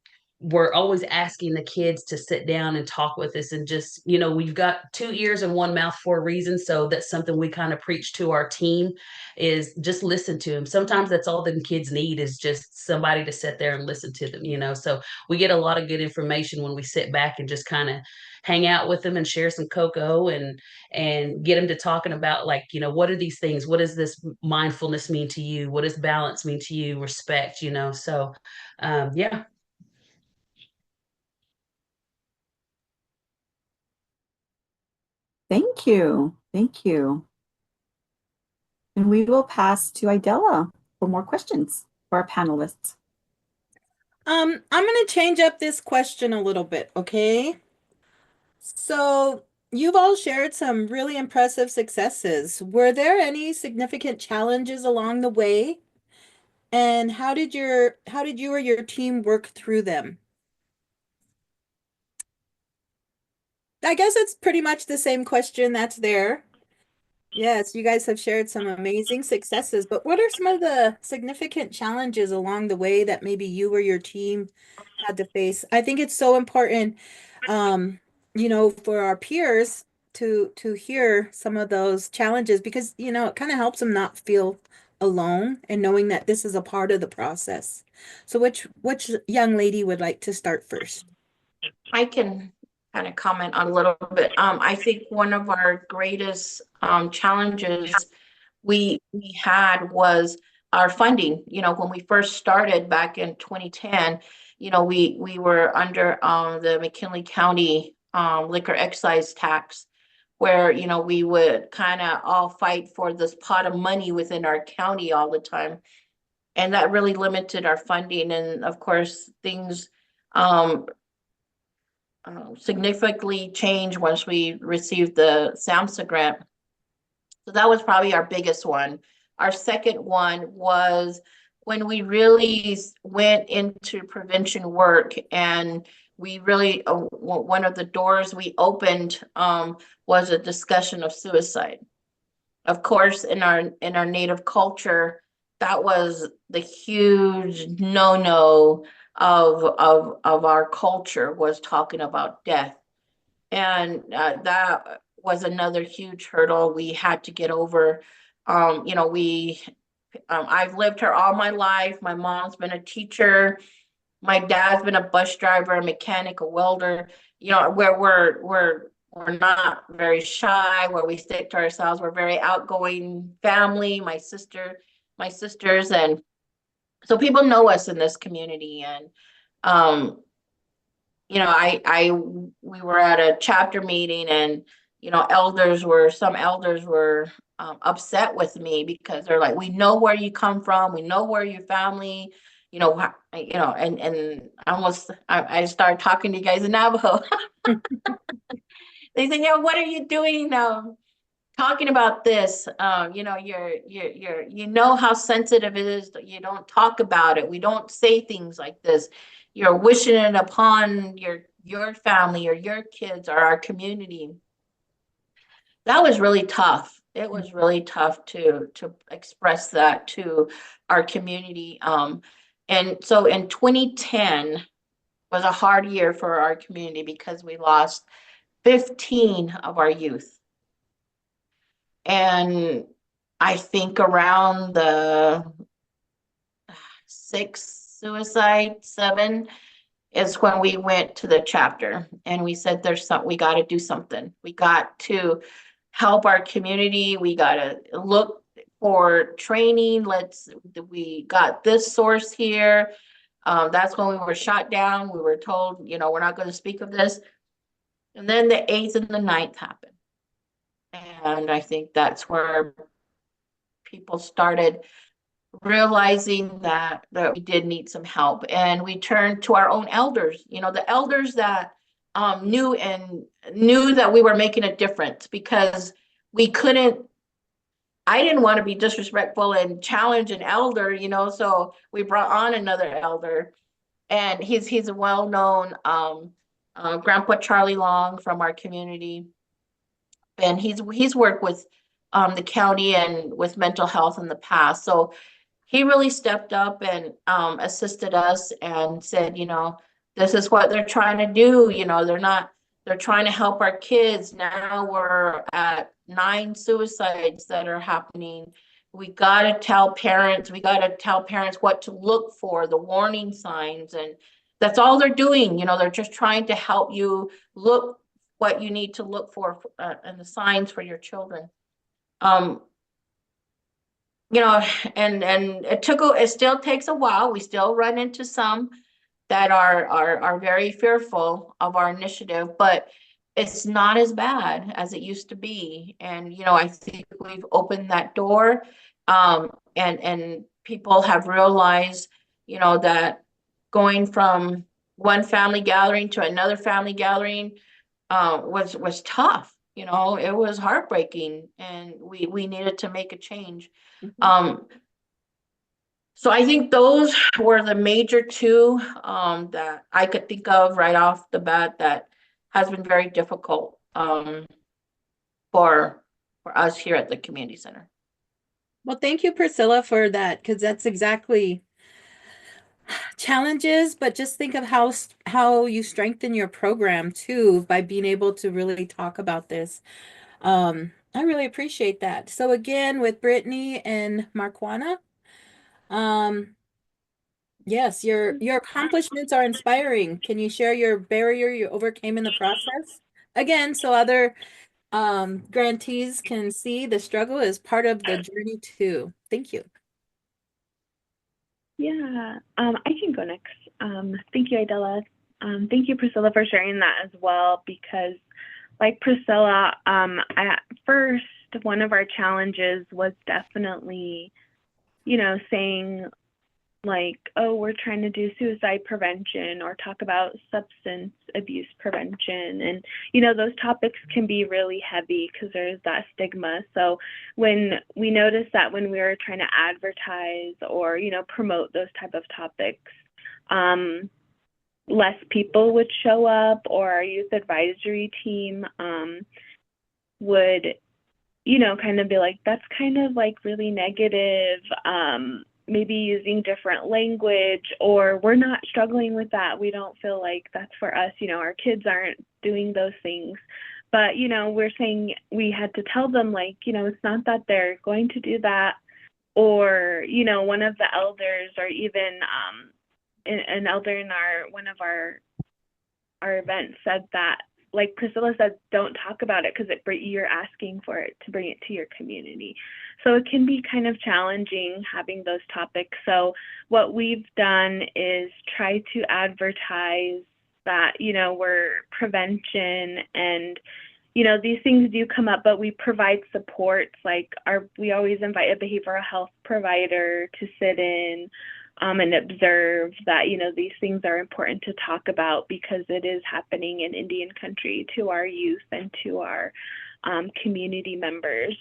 we're always asking the kids to sit down and talk with us, and just, we've got 2 ears and 1 mouth for a reason. So that's something we kind of preach to our team, is just listen to them. Sometimes that's all the kids need, is just somebody to sit there and listen to them. So we get a lot of good information when we sit back and just kind of hang out with them and share some cocoa, and get them to talking about, like, what are these things? What does this mindfulness mean to you? What does balance mean to you? Respect, so yeah. Thank you. Thank you. And we will pass to Idella for more questions for our panelists. I'm going to change up this question a little bit, okay? So you've all shared some really impressive successes. Were there any significant challenges along the way? And how did you or your team work through them? I guess it's pretty much the same question that's there. Yes, you guys have shared some amazing successes, but what are some of the significant challenges along the way that maybe you or your team had to face? I think it's so important, for our peers to hear some of those challenges, because, it kind of helps them not feel alone and knowing that this is a part of the process. So which young lady would like to start first? I can kind of comment on a little bit. I think one of our greatest challenges we had was our funding. When we first started back in 2010, we were under the McKinley County liquor excise tax, where we would kind of all fight for this pot of money within our county all the time, and that really limited our funding. And of course, things significantly changed once we received the SAMHSA grant. So that was probably our biggest one. Our second one was when we really went into prevention work, and we really, one of the doors we opened was a discussion of suicide. Of course, in our Native culture, that was the huge no-no of our culture, was talking about death. And that was another huge hurdle we had to get over. I've lived here all my life. My mom's been a teacher. My dad's been a bus driver, a mechanic, a welder, where we're not very shy, where we stick to ourselves. We're very outgoing family, my sisters, and so people know us in this community. And we were at a chapter meeting, and some elders were upset with me, because they're like, we know where you come from, we know where your family, and I started talking to you guys in Navajo. They said, what are you doing talking about this? You're how sensitive it is. You don't talk about it. We don't say things like this. You're wishing it upon your family or your kids or our community. That was really tough. It was really tough to express that to our community. And so in 2010 was a hard year for our community, because we lost 15 of our youth. And I think around the 7 is when we went to the chapter, and we said, we got to do something. We got to help our community. We got to look for training. We got this source here. That's when we were shot down. We were told, you know, we're not going to speak of this. And then the 8th and the 9th happened. And I think that's where people started realizing that we did need some help. And we turned to our own elders, you know, the elders that knew that we were making a difference, because we couldn't, I didn't want to be disrespectful and challenge an elder, you know, so we brought on another elder, and he's a well-known Grandpa Charlie Long from our community. And he's worked with the county and with mental health in the past. So he really stepped up and assisted us and said, you know, this is what they're trying to do. You know, they're trying to help our kids. Now we're at 9 suicides that are happening. We got to tell parents what to look for, the warning signs. And that's all they're doing. You know, they're just trying to help you look what you need to look for and the signs for your children. You know, and it still takes a while. We still run into some that are very fearful of our initiative, but it's not as bad as it used to be. And, you know, I think we've opened that door, and people have realized, you know, that going from one family gathering to another family gathering was tough. You know, it was heartbreaking, and we needed to make a change. So I think those were the major two that I could think of right off the bat that has been very difficult for us here at the community center. Well, thank you, Priscilla, for that, because that's exactly challenges, but just think of how you strengthen your program too by being able to really talk about this. I really appreciate that. So again, with Brittany and Marquana, yes, your accomplishments are inspiring. Can you share your barrier you overcame in the process? Again, so other grantees can see the struggle is part of the journey too. Thank you. Yeah, I can go next. Thank you, Idella. Thank you, Priscilla, for sharing that as well, because like Priscilla, at first, one of our challenges was definitely, you know, saying like, oh, we're trying to do suicide prevention or talk about substance abuse prevention. And, you know, those topics can be really heavy because there's that stigma. So when we noticed that when we were trying to advertise or, you know, promote those type of topics, less people would show up, or our youth advisory team would, you know, kind of be like, that's kind of like really negative. Maybe using different language, or we're not struggling with that. We don't feel like that's for us. You know, our kids aren't doing those things. But, you know, we're saying we had to tell them, like, you know, it's not that they're going to do that. Or, you know, one of the elders, or even an elder in one of our events said that, like Priscilla said, don't talk about it because you're asking for it to bring it to your community. So it can be kind of challenging having those topics. So what we've done is try to advertise that, you know, we're prevention, and, you know, these things do come up, but we provide supports. Like we always invite a behavioral health provider to sit in and observe that, you know, these things are important to talk about because it is happening in Indian country to our youth and to our community members.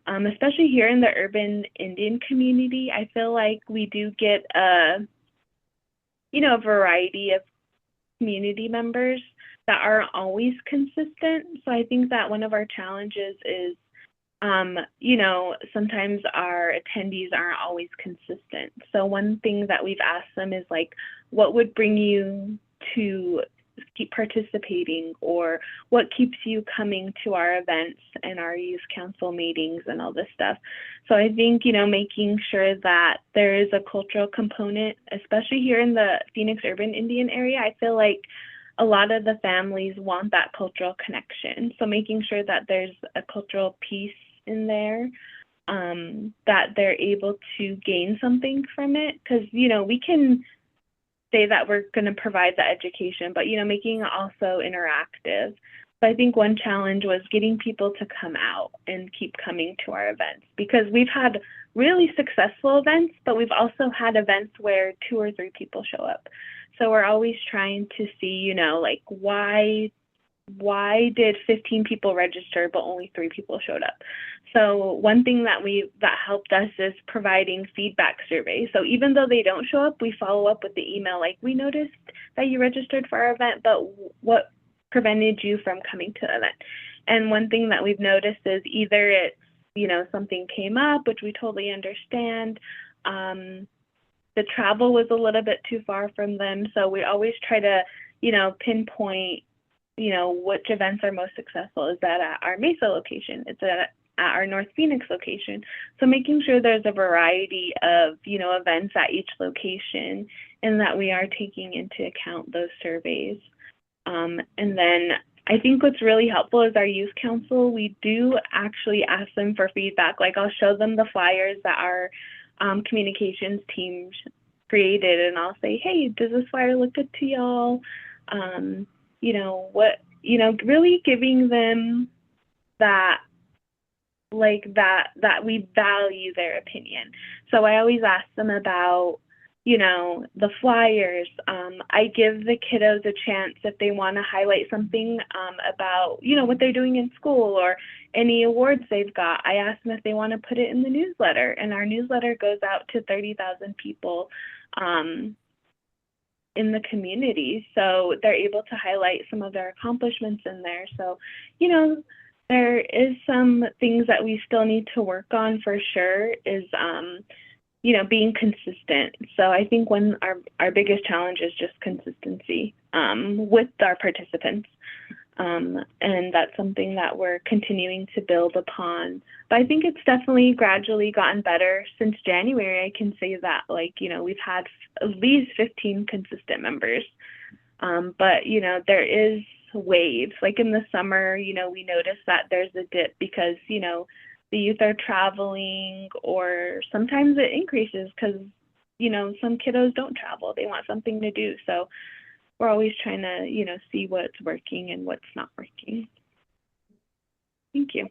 Especially here in the urban Indian community, I feel like we do get a variety of community members that aren't always consistent. So I think that one of our challenges is, you know, sometimes our attendees aren't always consistent. So one thing that we've asked them is like, what would bring you to keep participating, or what keeps you coming to our events and our youth council meetings and all this stuff. So I think, you know, making sure that there is a cultural component, especially here in the Phoenix urban Indian area, I feel like a lot of the families want that cultural connection. So making sure that there's a cultural piece in there, that they're able to gain something from it. Because, you know, we can say that we're going to provide the education, but, making it also interactive. So I think one challenge was getting people to come out and keep coming to our events, because we've had really successful events, but we've also had events where 2 or 3 people show up. So we're always trying to see, like, why did 15 people register but only 3 people showed up? So one thing that helped us is providing feedback surveys. So even though they don't show up, we follow up with the email, like, we noticed that you registered for our event, but what prevented you from coming to the event? And one thing that we've noticed is either it's, something came up, which we totally understand. The travel was a little bit too far from them. So we always try to, pinpoint, which events are most successful. Is that at our Mesa location? It's at our North Phoenix location. So making sure there's a variety of, events at each location, and that we are taking into account those surveys. And then I think what's really helpful is our youth council. We do actually ask them for feedback. Like, I'll show them the flyers that our communications team created, and I'll say, hey, does this flyer look good to y'all? Really giving them that, that we value their opinion. So I always ask them about, the flyers. I give the kiddos a chance if they want to highlight something about, what they're doing in school or any awards they've got. I ask them if they want to put it in the newsletter, and our newsletter goes out to 30,000 people in the community. So they're able to highlight some of their accomplishments in there. So, there is some things that we still need to work on for sure is, being consistent. So I think our biggest challenge is just consistency with our participants. And that's something that we're continuing to build upon. But I think it's definitely gradually gotten better since January. I can say that, we've had at least 15 consistent members. But, there is waves. Like in the summer, we notice that there's a dip because, the youth are traveling, or sometimes it increases because, some kiddos don't travel. They want something to do. So we're always trying to, see what's working and what's not working. Thank you.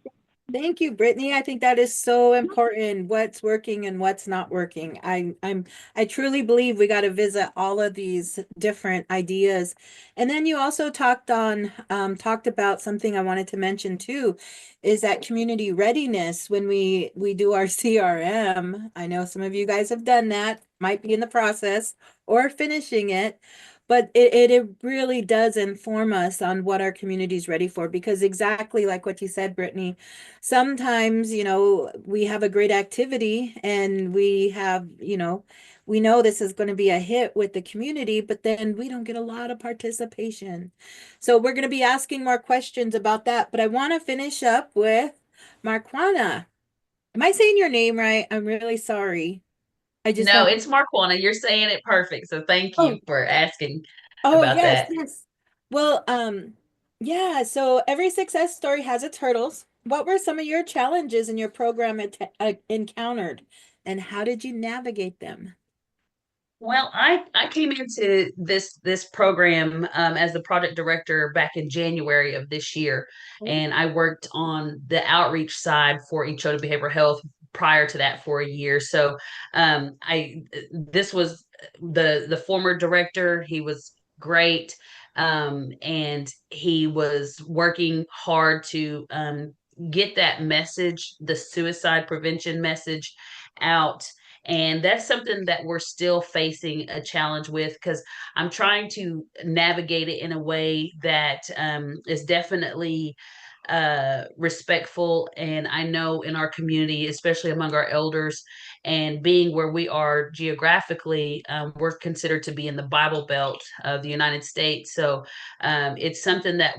Thank you, Brittany. I think that is so important, what's working and what's not working. I truly believe we got to visit all of these different ideas. And then you also talked about something I wanted to mention too, is that community readiness when we do our CRM. I know some of you guys have done that, might be in the process or finishing it. But it really does inform us on what our community is ready for, because exactly like what you said, Brittany, sometimes, we have a great activity and we have, we know this is going to be a hit with the community, but then we don't get a lot of participation. So we're going to be asking more questions about that. But I want to finish up with Marquana. Am I saying your name right? I'm really sorry. No, it's Marquana. You're saying it perfect. So thank you for asking about yes, that. yes. Well, yeah, so every success story has its hurdles. What were some of your challenges in your program encountered, and how did you navigate them? Well, I came into this program as the project director back in January of this year, and I worked on the outreach side for Echota Behavioral Health prior to that for a year. So I this was the former director. He was great, and he was working hard to get that message, the suicide prevention message, out. And that's something that we're still facing a challenge with, because I'm trying to navigate it in a way that is definitely respectful. And I know in our community, especially among our elders, and being where we are geographically, we're considered to be in the Bible Belt of the United States. So it's something that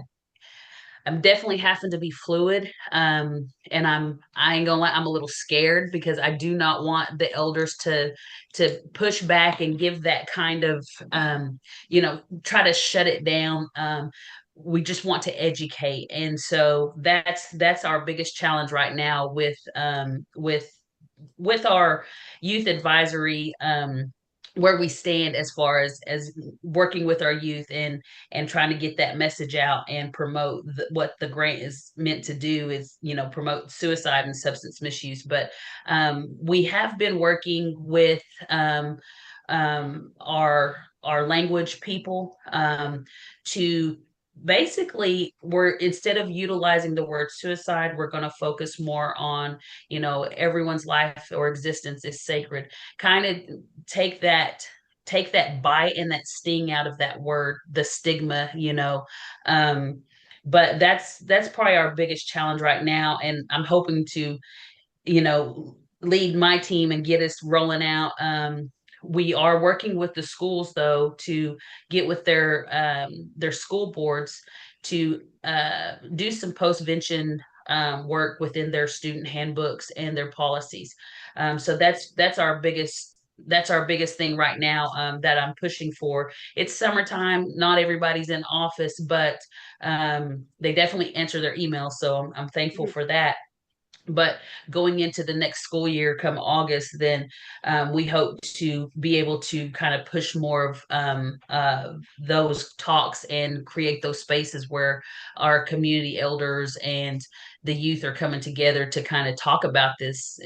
I'm definitely having to be fluid. And I ain't gonna lie, I'm a little scared because I do not want the elders to push back and give that kind of try to shut it down. We just want to educate. And so that's our biggest challenge right now with our youth advisory where we stand as far as working with our youth and trying to get that message out and promote what the grant is meant to do is, you know, promote suicide and substance misuse. But we have been working with our language people to basically, we're, instead of utilizing the word suicide, we're going to focus more on, you know, everyone's life or existence is sacred. Kind of take that bite and that sting out of that word, the stigma, you know. But that's probably our biggest challenge right now, and I'm hoping to, you know, lead my team and get us rolling out. We are working with the schools though to get with their school boards to do some postvention work within their student handbooks and their policies. So that's our biggest thing right now, that I'm pushing for. It's summertime, not everybody's in office, but they definitely answer their emails, so I'm thankful for that. But going into the next school year come August, then we hope to be able to kind of push more of those talks and create those spaces where our community elders and the youth are coming together to kind of talk about this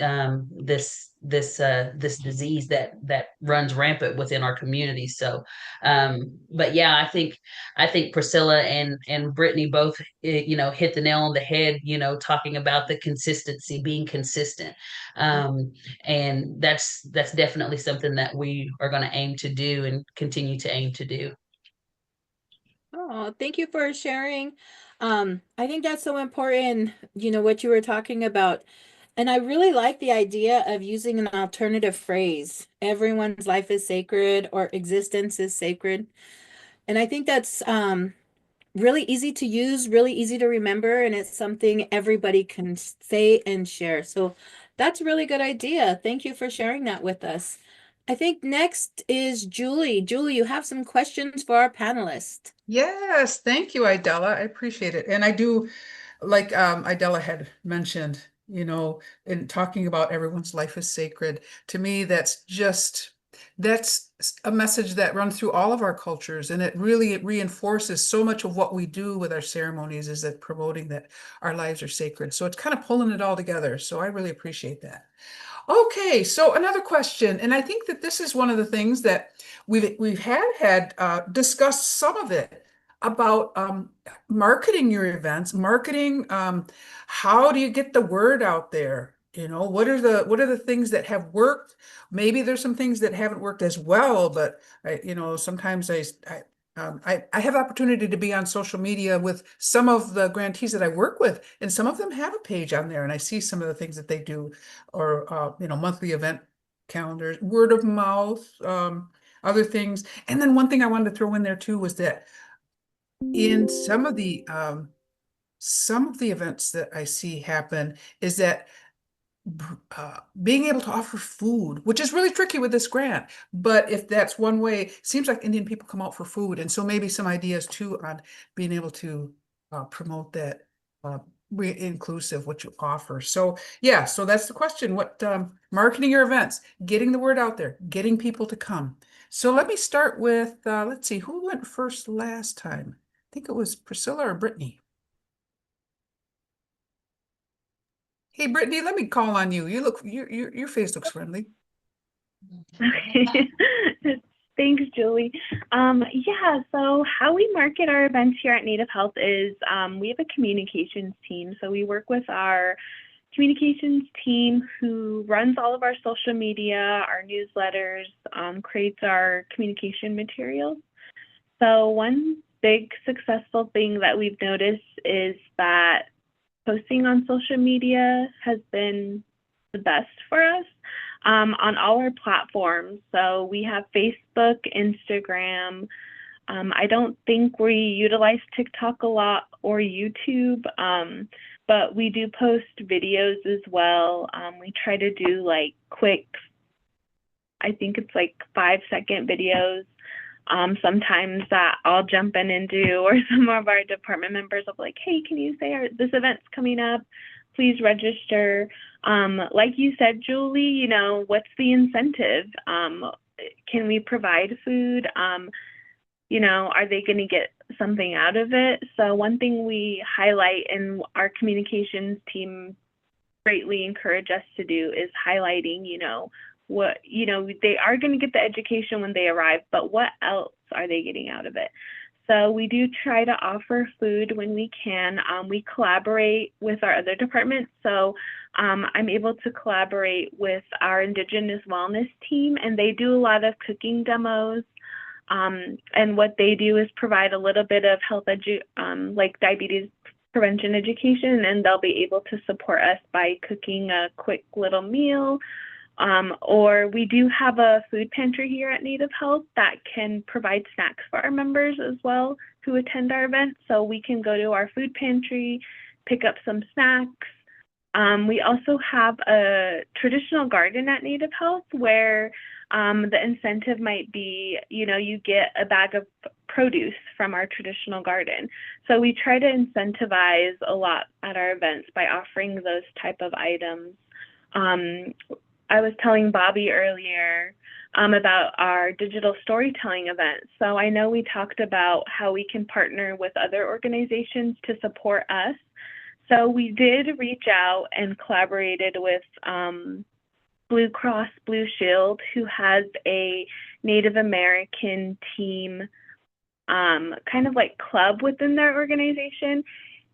disease that runs rampant within our community. So but yeah, I think Priscilla and Brittany both, you know, hit the nail on the head, you know, talking about the consistency, being consistent. And that's definitely something that we are going to aim to do and continue to aim to do. Oh, thank you for sharing. I think that's so important, you know, what you were talking about. And I really like the idea of using an alternative phrase. Everyone's life is sacred or existence is sacred. And I think that's really easy to use, really easy to remember, and it's something everybody can say and share. So that's a really good idea. Thank you for sharing that with us. I think next is Julie. Julie, you have some questions for our panelists. Yes, thank you, Idella. I appreciate it. And I do, like Idella had mentioned, you know, in talking about everyone's life is sacred. To me, that's a message that runs through all of our cultures, and it reinforces so much of what we do with our ceremonies, is that promoting that our lives are sacred. So it's kind of pulling it all together. So I really appreciate that. Okay, so another question, and I think that this is one of the things that we've had discussed some of it about marketing your events, marketing. How do you get the word out there? You know, what are the things that have worked? Maybe there's some things that haven't worked as well, but you know, sometimes I have the opportunity to be on social media with some of the grantees that I work with, and some of them have a page on there, and I see some of the things that they do, or you know, monthly event calendars, word of mouth, other things. And then one thing I wanted to throw in there too was that in some of the events that I see happen is that being able to offer food, which is really tricky with this grant, but if that's one way, seems like Indian people come out for food. And so maybe some ideas too on being able to promote that inclusive, what you offer. So yeah, so that's the question. What marketing your events, getting the word out there, getting people to come. So let me start with, let's see, who went first last time? I think it was Priscilla or Brittany. Hey, Brittany, let me call on you. Your face looks friendly. Okay. Thanks, Julie. Yeah, so how we market our events here at Native Health is we have a communications team. So we work with our communications team who runs all of our social media, our newsletters, creates our communication materials. So one big successful thing that we've noticed is that posting on social media has been the best for us on all our platforms. So we have Facebook, Instagram. I don't think we utilize TikTok a lot or YouTube, but we do post videos as well. We try to do like quick, I think it's like 5-second videos. Sometimes that I'll jump in and do, or some of our department members will be like, hey, can you say this event's coming up? Please register. Like you said, Julie, you know, what's the incentive? can we provide food? You know, are they going to get something out of it? So one thing we highlight and our communications team greatly encourage us to do is highlighting, you know, what, you know, they are going to get the education when they arrive, but what else are they getting out of it? So we do try to offer food when we can. We collaborate with our other departments. So I'm able to collaborate with our Indigenous Wellness team, and they do a lot of cooking demos. And what they do is provide a little bit of health like diabetes prevention education, and they'll be able to support us by cooking a quick little meal. Or we do have a food pantry here at Native Health that can provide snacks for our members as well who attend our events. So we can go to our food pantry, pick up some snacks. We also have a traditional garden at Native Health where the incentive might be, you know, you get a bag of produce from our traditional garden. So we try to incentivize a lot at our events by offering those type of items. I was telling Bobby earlier about our digital storytelling event. So I know we talked about how we can partner with other organizations to support us. So we did reach out and collaborated with Blue Cross Blue Shield, who has a Native American team, kind of like club within their organization.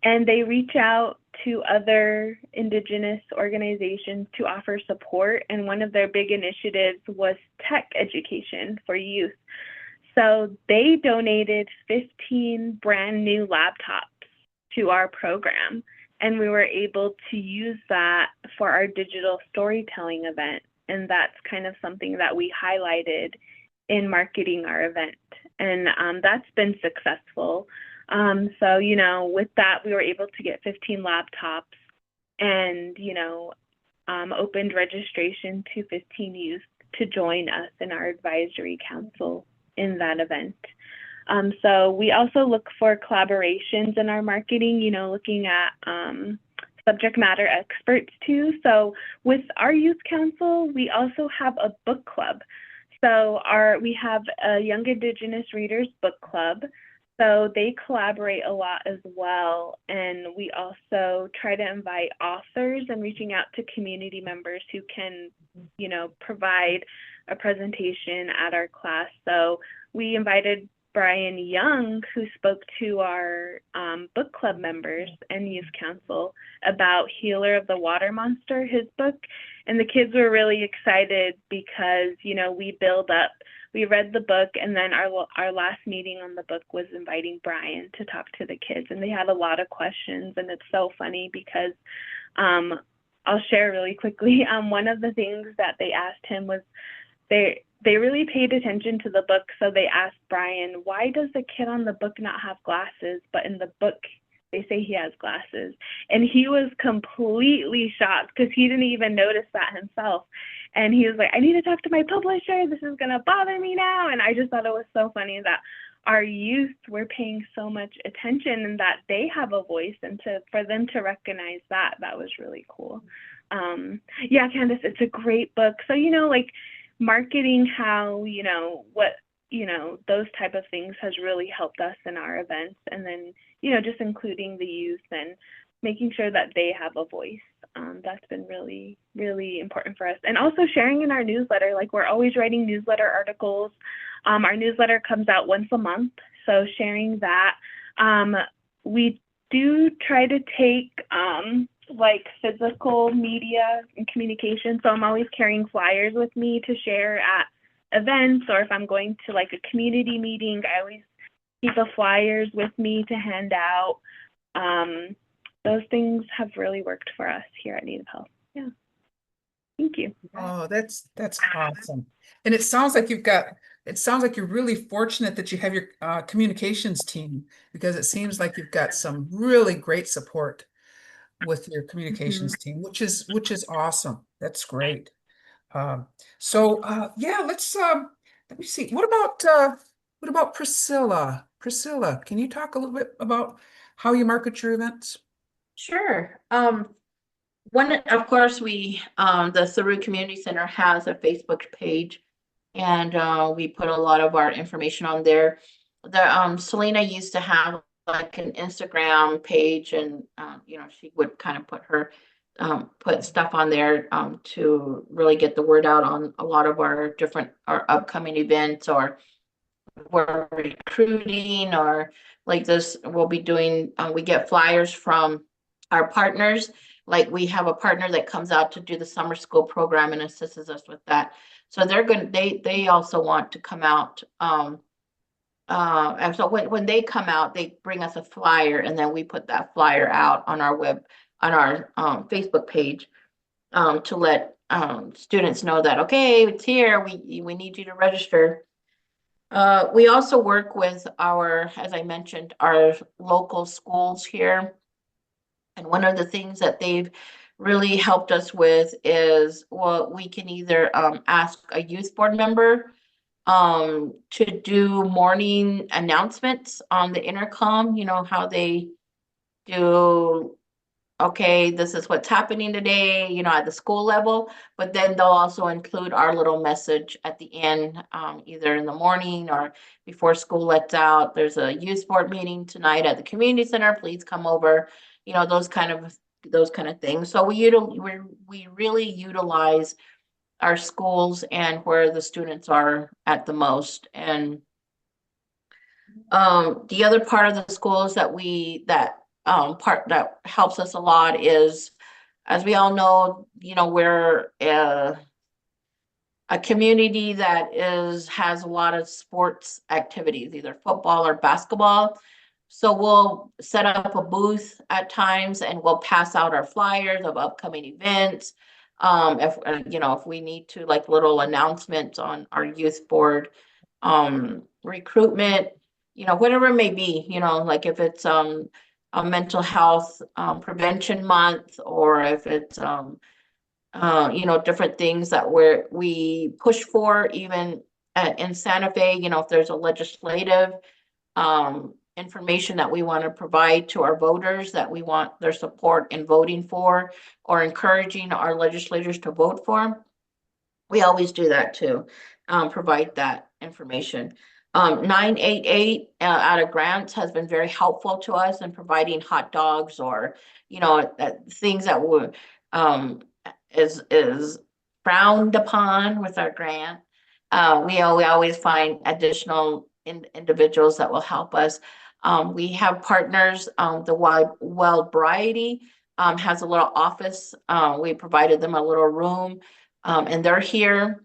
And they reach out to other Indigenous organizations to offer support. And one of their big initiatives was tech education for youth. So they donated 15 brand new laptops to our program. And we were able to use that for our digital storytelling event. And that's kind of something that we highlighted in marketing our event. And that's been successful. So, you know, with that, we were able to get 15 laptops and, you know, opened registration to 15 youth to join us in our advisory council in that event. So we also look for collaborations in our marketing, you know, looking at subject matter experts too. So with our youth council, we also have a book club. So we have a Young Indigenous Readers Book Club. So they collaborate a lot as well. And we also try to invite authors and reaching out to community members who can, you know, provide a presentation at our class. So we invited Brian Young, who spoke to our book club members and youth council about Healer of the Water Monster, his book. And the kids were really excited because, you know, we read the book, and then our last meeting on the book was inviting Brian to talk to the kids, and they had a lot of questions. And it's so funny because I'll share really quickly. One of the things that they asked him was they really paid attention to the book. So they asked Brian, why does the kid on the book not have glasses, but in the book they say he has glasses? And he was completely shocked because he didn't even notice that himself. And he was like, I need to talk to my publisher. This is going to bother me now. And I just thought it was so funny that our youth were paying so much attention and that they have a voice, and for them to recognize that was really cool. Yeah, Candace, it's a great book. So, you know, like marketing how, you know, what, you know, those type of things has really helped us in our events. And then, you know, just including the youth and making sure that they have a voice. That's been really, really important for us. And also sharing in our newsletter, like we're always writing newsletter articles. Our newsletter comes out once a month. So sharing that, we do try to take like physical media and communication. So I'm always carrying flyers with me to share at events, or if I'm going to like a community meeting, I always keep the flyers with me to hand out. Those things have really worked for us here at Native Health. Yeah. Thank you. Oh, that's awesome. And it sounds like you're really fortunate that you have your communications team, because it seems like you've got some really great support with your communications team, which is awesome. That's great. Yeah, let me see. What about Priscilla? Priscilla, can you talk a little bit about how you market your events? Sure. Of course, we, the Saru Community Center has a Facebook page. and we put a lot of our information on there. Selena used to have like an Instagram page, and she would kind of put stuff on there to really get the word out on a lot of our upcoming events, or we're recruiting, or like this, we'll be doing, we get flyers from our partners. Like we have a partner that comes out to do the summer school program and assists us with that. So they also want to come out. And so when they come out, they bring us a flyer, and then we put that flyer out on our Facebook page, to let students know that, okay, it's here, we need you to register. We also work with as I mentioned, our local schools here. And one of the things that they've really helped us with is, well, we can either ask a youth board member to do morning announcements on the intercom, how they do, okay, this is what's happening today, at the school level, but then they'll also include our little message at the end, either in the morning or before school lets out. There's a youth board meeting tonight at the community center, please come over, those kind of things. So we really utilize our schools and where the students are at the most. And the other part of the schools that helps us a lot is, as we all know, we're a community that has a lot of sports activities, either football or basketball. So we'll set up a booth at times, and we'll pass out our flyers of upcoming events. If we need to, like little announcements on our youth board, recruitment, whatever it may be, like if it's a mental health prevention month, or if it's different things that we push for, even in Santa Fe, if there's a legislative information that we want to provide to our voters, that we want their support in voting for, or encouraging our legislators to vote for, we always do that too, provide that information. 988 out of grants has been very helpful to us in providing hot dogs, or things that would is frowned upon with our grant. We always find additional individuals that will help us. We have partners. The Wild Variety has a little office. We provided them a little room, and they're here.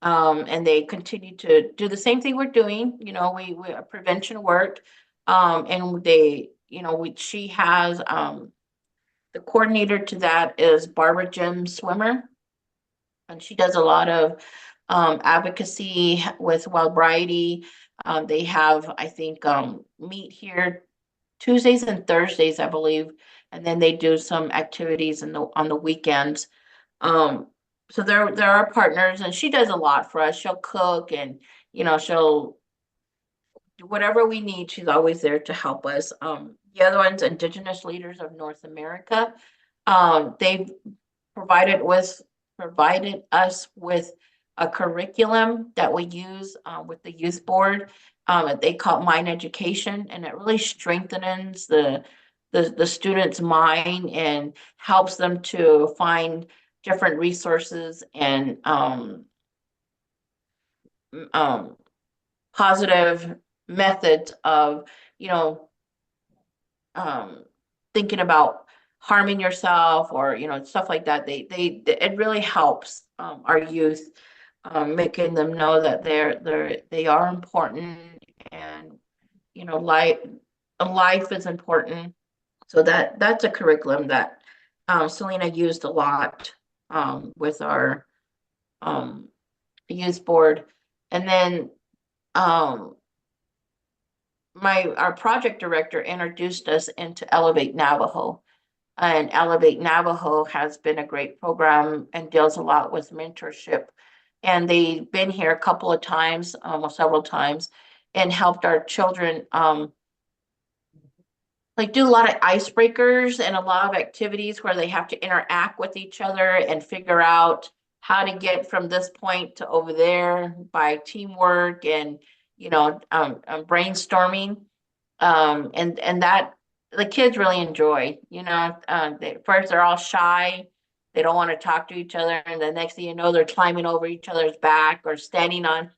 And they continue to do the same thing we're doing. We prevention work, and she has the coordinator to that is Barbara Jim Swimmer, and she does a lot of advocacy with Wild Variety. They have, I think, meet here Tuesdays and Thursdays, I believe, and then they do some activities on the weekends. So there are partners, and she does a lot for us. She'll cook, and she'll do whatever we need. She's always there to help us. The other one's Indigenous Leaders of North America. They've provided us with a curriculum that we use with the youth board. They call it Mind Education, and it really strengthens the student's mind and helps them to find different resources and positive methods of thinking about harming yourself, or stuff like that. It really helps our youth, making them know that they are important, and life is important. So that's a curriculum that Selena used a lot with our youth board. And then our project director introduced us into Elevate Navajo, and Elevate Navajo has been a great program and deals a lot with mentorship. And they've been here a couple of times, several times, and helped our children like do a lot of icebreakers and a lot of activities where they have to interact with each other and figure out how to get from this point to over there by teamwork and, brainstorming. And that the kids really enjoy, first they're all shy. They don't want to talk to each other. And the next thing you know, they're climbing over each other's back or standing on.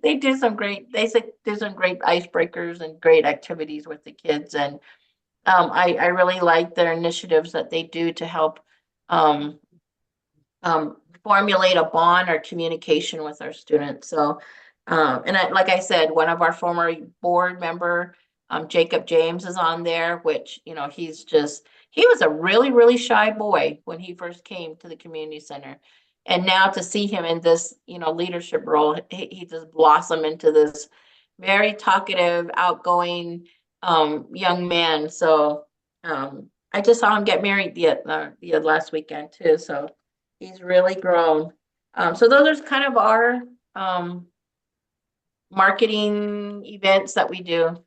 They do some great icebreakers and great activities with the kids. And I really like their initiatives that they do to help um, formulate a bond or communication with our students. So, like I said, one of our former board member, Jacob James, is on there, which, he was a really, really shy boy when he first came to the community center. And now to see him in this, leadership role, he just blossomed into this very talkative, outgoing, young man. So, I just saw him get married the last weekend too. So he's really grown. So those are kind of our marketing events that we do.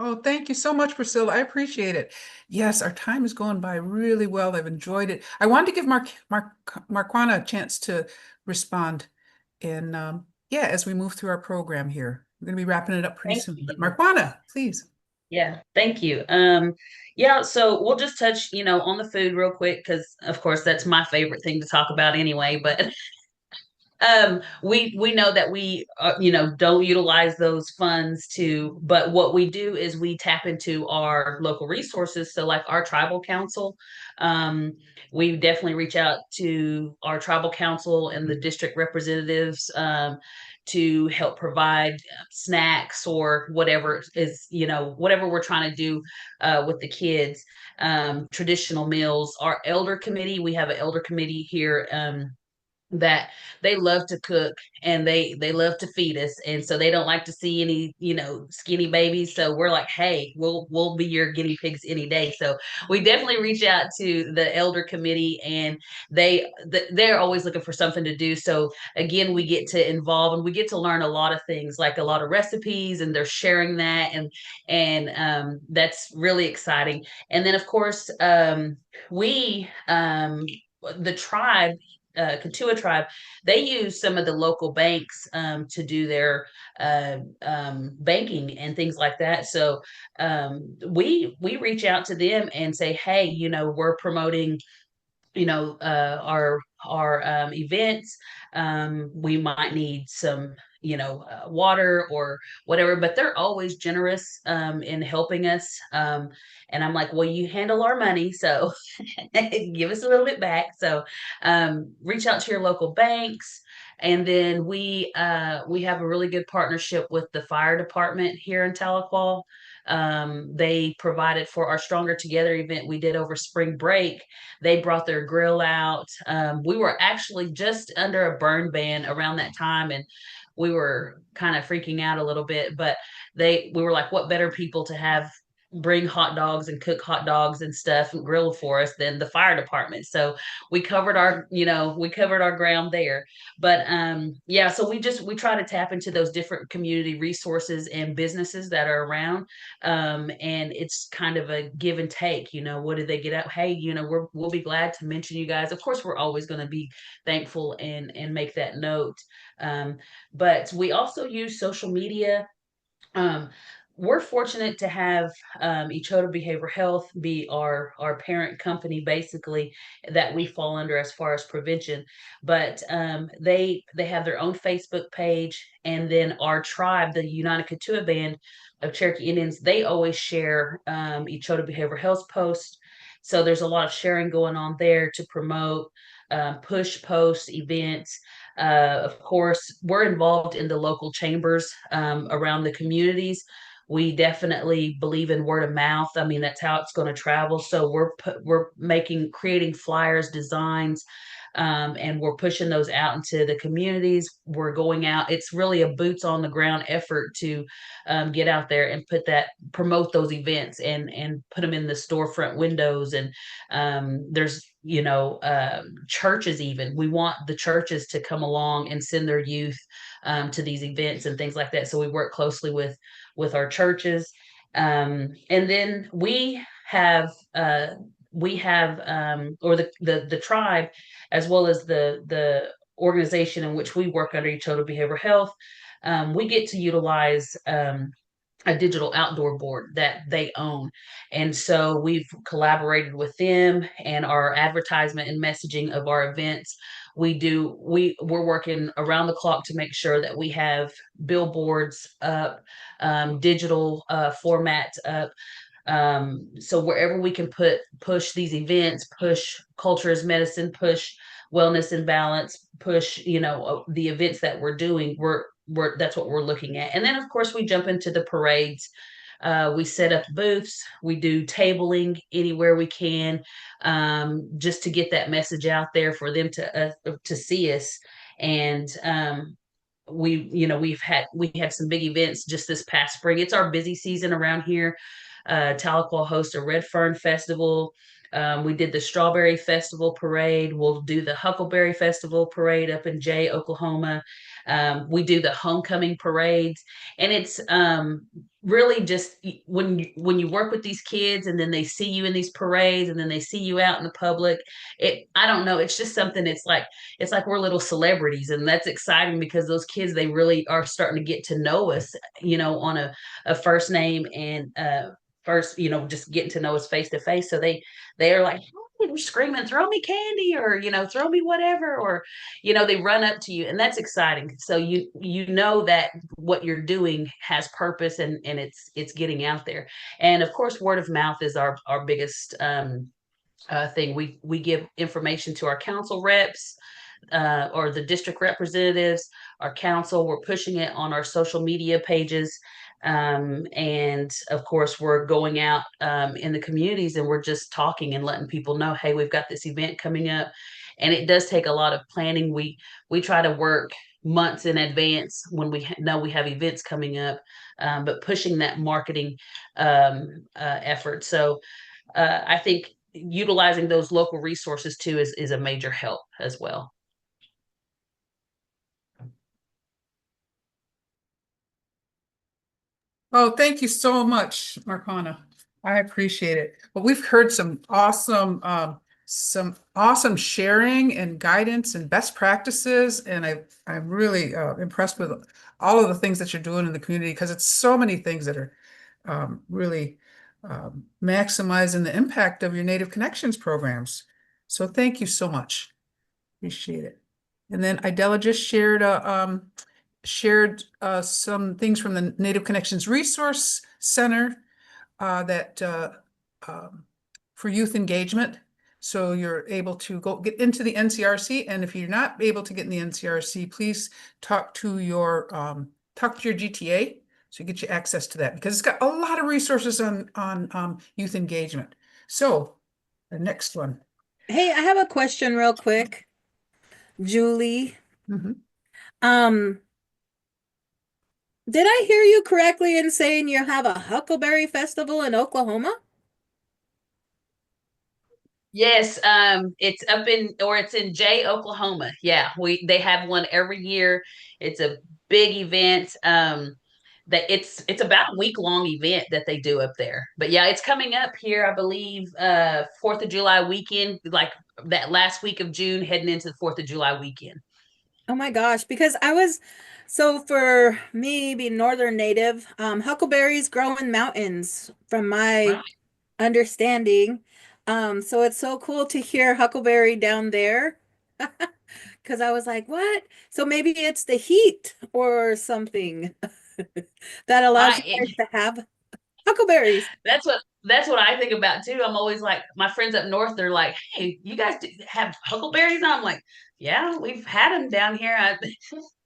Oh, thank you so much, Priscilla. I appreciate it. Yes, our time is going by really well. I've enjoyed it. I wanted to give Marquana a chance to respond. And yeah, as we move through our program here, we're going to be wrapping it up pretty Thank soon. you. But Marquana, please. Yeah, thank you. Yeah, so we'll just touch, on the food real quick because, of course, that's my favorite thing to talk about anyway. But we know that we don't utilize those funds but what we do is we tap into our local resources. So like our tribal council, we definitely reach out to our tribal council and the district representatives to help provide snacks or whatever is, whatever we're trying to do with the kids, traditional meals. Our elder committee, we have an elder committee here that they love to cook and they love to feed us, and so they don't like to see any skinny babies. So we're like, hey, we'll be your guinea pigs any day. So we definitely reach out to the elder committee, and they're always looking for something to do. So again, we get to involve and we get to learn a lot of things, like a lot of recipes, and they're sharing that, and that's really exciting. And then of course we the tribe, Katua tribe, they use some of the local banks to do their banking and things like that. So we reach out to them and say, hey, we're promoting our events. We might need some water or whatever, but they're always generous in helping us. And I'm like, well, you handle our money, so give us a little bit back. So reach out to your local banks. And then we have a really good partnership with the fire department here in Tahlequah. They provided for our Stronger Together event we did over spring break. They brought their grill out. We were actually just under a burn ban around that time, and we were kind of freaking out a little bit, but we were like, what better people to have bring hot dogs and cook hot dogs and stuff and grill for us than the fire department. So we covered our ground there. But yeah, so we try to tap into those different community resources and businesses that are around. And it's kind of a give and take. What did they get out? Hey, we'll be glad to mention you guys. Of course, we're always going to be thankful and make that note. But we also use social media. We're fortunate to have Echota Behavioral Health be our parent company, basically, that we fall under as far as prevention. But they have their own Facebook page, and then our tribe, the United Katua Band of Cherokee Indians, they always share Echota Behavioral Health posts. So there's a lot of sharing going on there to promote push post events. Of course, we're involved in the local chambers around the communities. We definitely believe in word of mouth. I mean, that's how it's going to travel. So we're creating flyers, designs, and we're pushing those out into the communities. We're going out. It's really a boots on the ground effort to get out there and promote those events and put them in the storefront windows. And there's churches even. We want the churches to come along and send their youth to these events and things like that. So we work closely with our churches. And then we have we have or the tribe, as well as the organization in which we work under, Etoto Behavioral Health, we get to utilize a digital outdoor board that they own. And so we've collaborated with them, and our advertisement and messaging of our events. We're working around the clock to make sure that we have billboards up, digital formats up. So wherever we can push these events, push culture as medicine, push wellness and balance, push, the events that we're doing, that's what we're looking at. And then of course we jump into the parades. We set up booths, we do tabling anywhere we can, just to get that message out there for them to see us. And we had some big events just this past spring. It's our busy season around here. Tahlequah hosts a Red Fern Festival. We did the Strawberry Festival Parade. We'll do the Huckleberry Festival Parade up in Jay, Oklahoma. We do the homecoming parades, and it's really just when you work with these kids, and then they see you in these parades, and then they see you out in the public. I don't know. It's just something. It's like we're little celebrities, and that's exciting because those kids, they really are starting to get to know us, on a first name and first, just getting to know us face to face. So they are like, oh, they're screaming, throw me candy, or, throw me whatever, or, they run up to you, and that's exciting. So you know that what you're doing has purpose, and it's getting out there. And of course, word of mouth is our biggest thing. We give information to our council reps, or the district representatives, our council. We're pushing it on our social media pages. And of course, we're going out in the communities, and we're just talking and letting people know, hey, we've got this event coming up. And it does take a lot of planning. We try to work months in advance when we know we have events coming up, but pushing that marketing effort. So I think utilizing those local resources too is a major help as well. Oh, thank you so much, Marcana. I appreciate it. Well, we've heard some awesome sharing and guidance and best practices, and I'm really impressed with all of the things that you're doing in the community, because it's so many things that are really maximizing the impact of your Native Connections programs. So thank you so much. Appreciate it. And then Idella just shared some things from the Native Connections Resource Center that for youth engagement. So you're able to go get into the NCRC, and if you're not able to get in the NCRC, please talk to your GTA so you get you access to that, because it's got a lot of resources on youth engagement. So the next one. Hey, I have a question real quick, Julie. Mm-hmm. Did I hear you correctly in saying you have a Huckleberry Festival in Oklahoma? Yes, it's in Jay, Oklahoma. Yeah, they have one every year. It's a big event. That it's about a week-long event that they do up there. But yeah, it's coming up here, I believe, 4th of July weekend, like that last week of June, heading into the 4th of July weekend. Oh my gosh, because so for me being Northern Native, huckleberries grow in mountains from my understanding. So it's so cool to hear huckleberry down there. Because I was like, what? So maybe it's the heat or something that allows you guys to have huckleberries. That's what I think about too. I'm always like, my friends up north, they're like, hey, you guys have huckleberries? And I'm like, yeah, we've had them down here.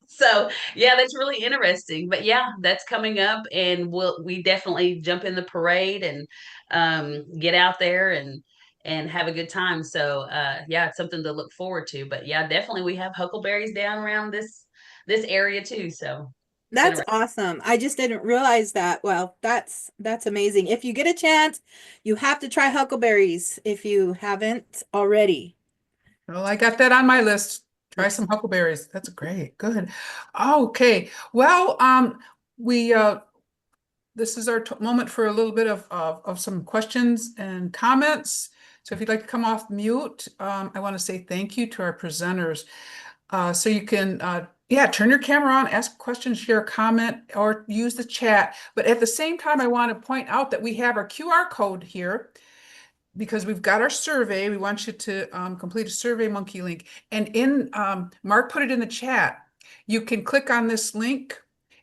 So yeah, that's really interesting. But yeah, that's coming up, and we definitely jump in the parade and get out there and have a good time. So yeah, it's something to look forward to. But yeah, definitely we have huckleberries down around this area too. So that's awesome. I just didn't realize that. Well, that's amazing. If you get a chance, you have to try huckleberries if you haven't already. Well, I got that on my list. Try some huckleberries. That's great. Good. Okay. Well, this is our moment for a little bit of some questions and comments. So if you'd like to come off mute, I want to say thank you to our presenters. So you can, yeah, turn your camera on, ask questions, share a comment, or use the chat. But at the same time, I want to point out that we have our QR code here because we've got our survey. We want you to complete a Survey Monkey link. And in Mark put it in the chat. You can click on this link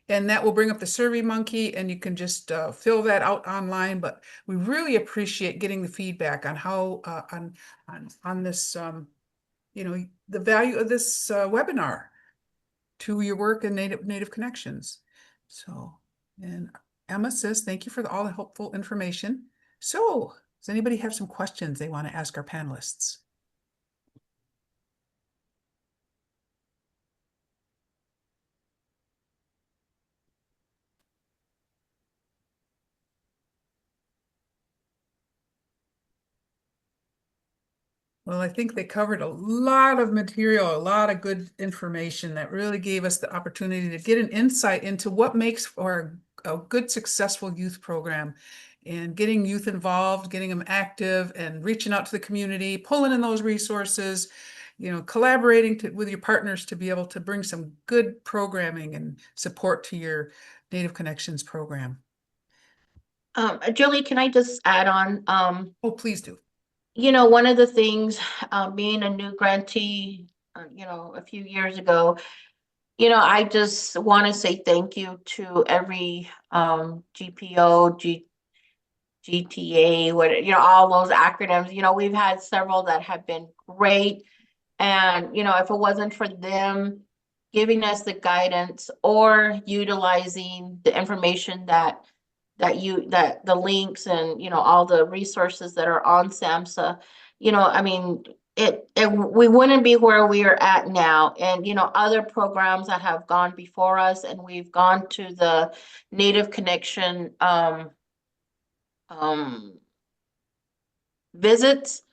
and that will bring up the Survey Monkey and you can just fill that out online. But we really appreciate getting the feedback on how on this you know, the value of this webinar to your work in Native Connections. So, and Emma says, thank you for all the helpful information. So, does anybody have some questions they want to ask our panelists? Well, I think they covered a lot of material, a lot of good information that really gave us the opportunity to get an insight into what makes for a good, successful youth program and getting youth involved, getting them active and reaching out to the community, pulling in those resources, you know, collaborating with your partners to be able to bring some good programming and support to your Native Connections program. Julie, can I just add on? Oh, please do. You know, one of the things, being a new grantee, you know, a few years ago, you know, I just want to say thank you to every GPO, GTA, what, you know, all those acronyms. You know, we've had several that have been great. And, you know, if it wasn't for them giving us the guidance or utilizing the information that the links and, you know, all the resources that are on SAMHSA, you know, I mean, we wouldn't be where we are at now. And, you know, other programs that have gone before us, and we've gone to the Native Connection visits,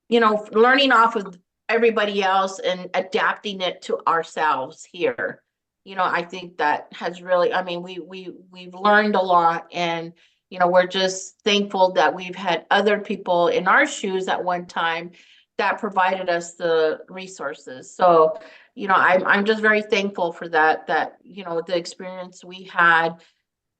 you know, learning off of everybody else and adapting it to ourselves here. You know, I think that has really, I mean, we've learned a lot, and, you know, we're just thankful that we've had other people in our shoes at one time that provided us the resources. So, you know, I'm just very thankful for that, you know, the experience we had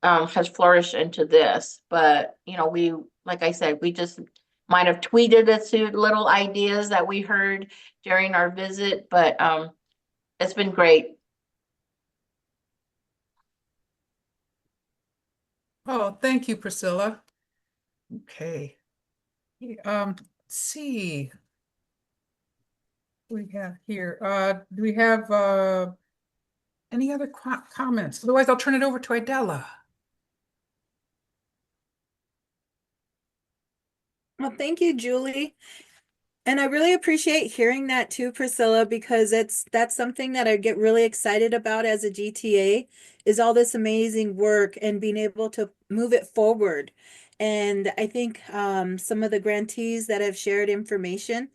has flourished into this. But, you know, like I said, we just might have tweeted a few little ideas that we heard during our visit, but it's been great. Oh, thank you, Priscilla. Okay. Let's see. What do we have here? Do we have any other comments? Otherwise, I'll turn it over to Idella. Well, thank you, Julie. And I really appreciate hearing that too, Priscilla, because that's something that I get really excited about as a GTA, is all this amazing work and being able to move it forward. And I think some of the grantees that have shared information,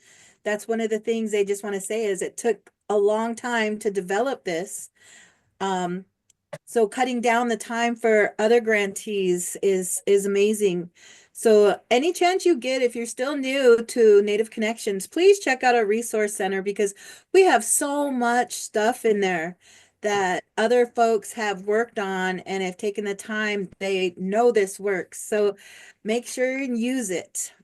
that's one of the things they just want to say is it took a long time to develop this. So cutting down the time for other grantees is amazing. So any chance you get, if you're still new to Native Connections, please check out our resource center, because we have so much stuff in there that other folks have worked on and have taken the time. They know this works. So make sure and use it.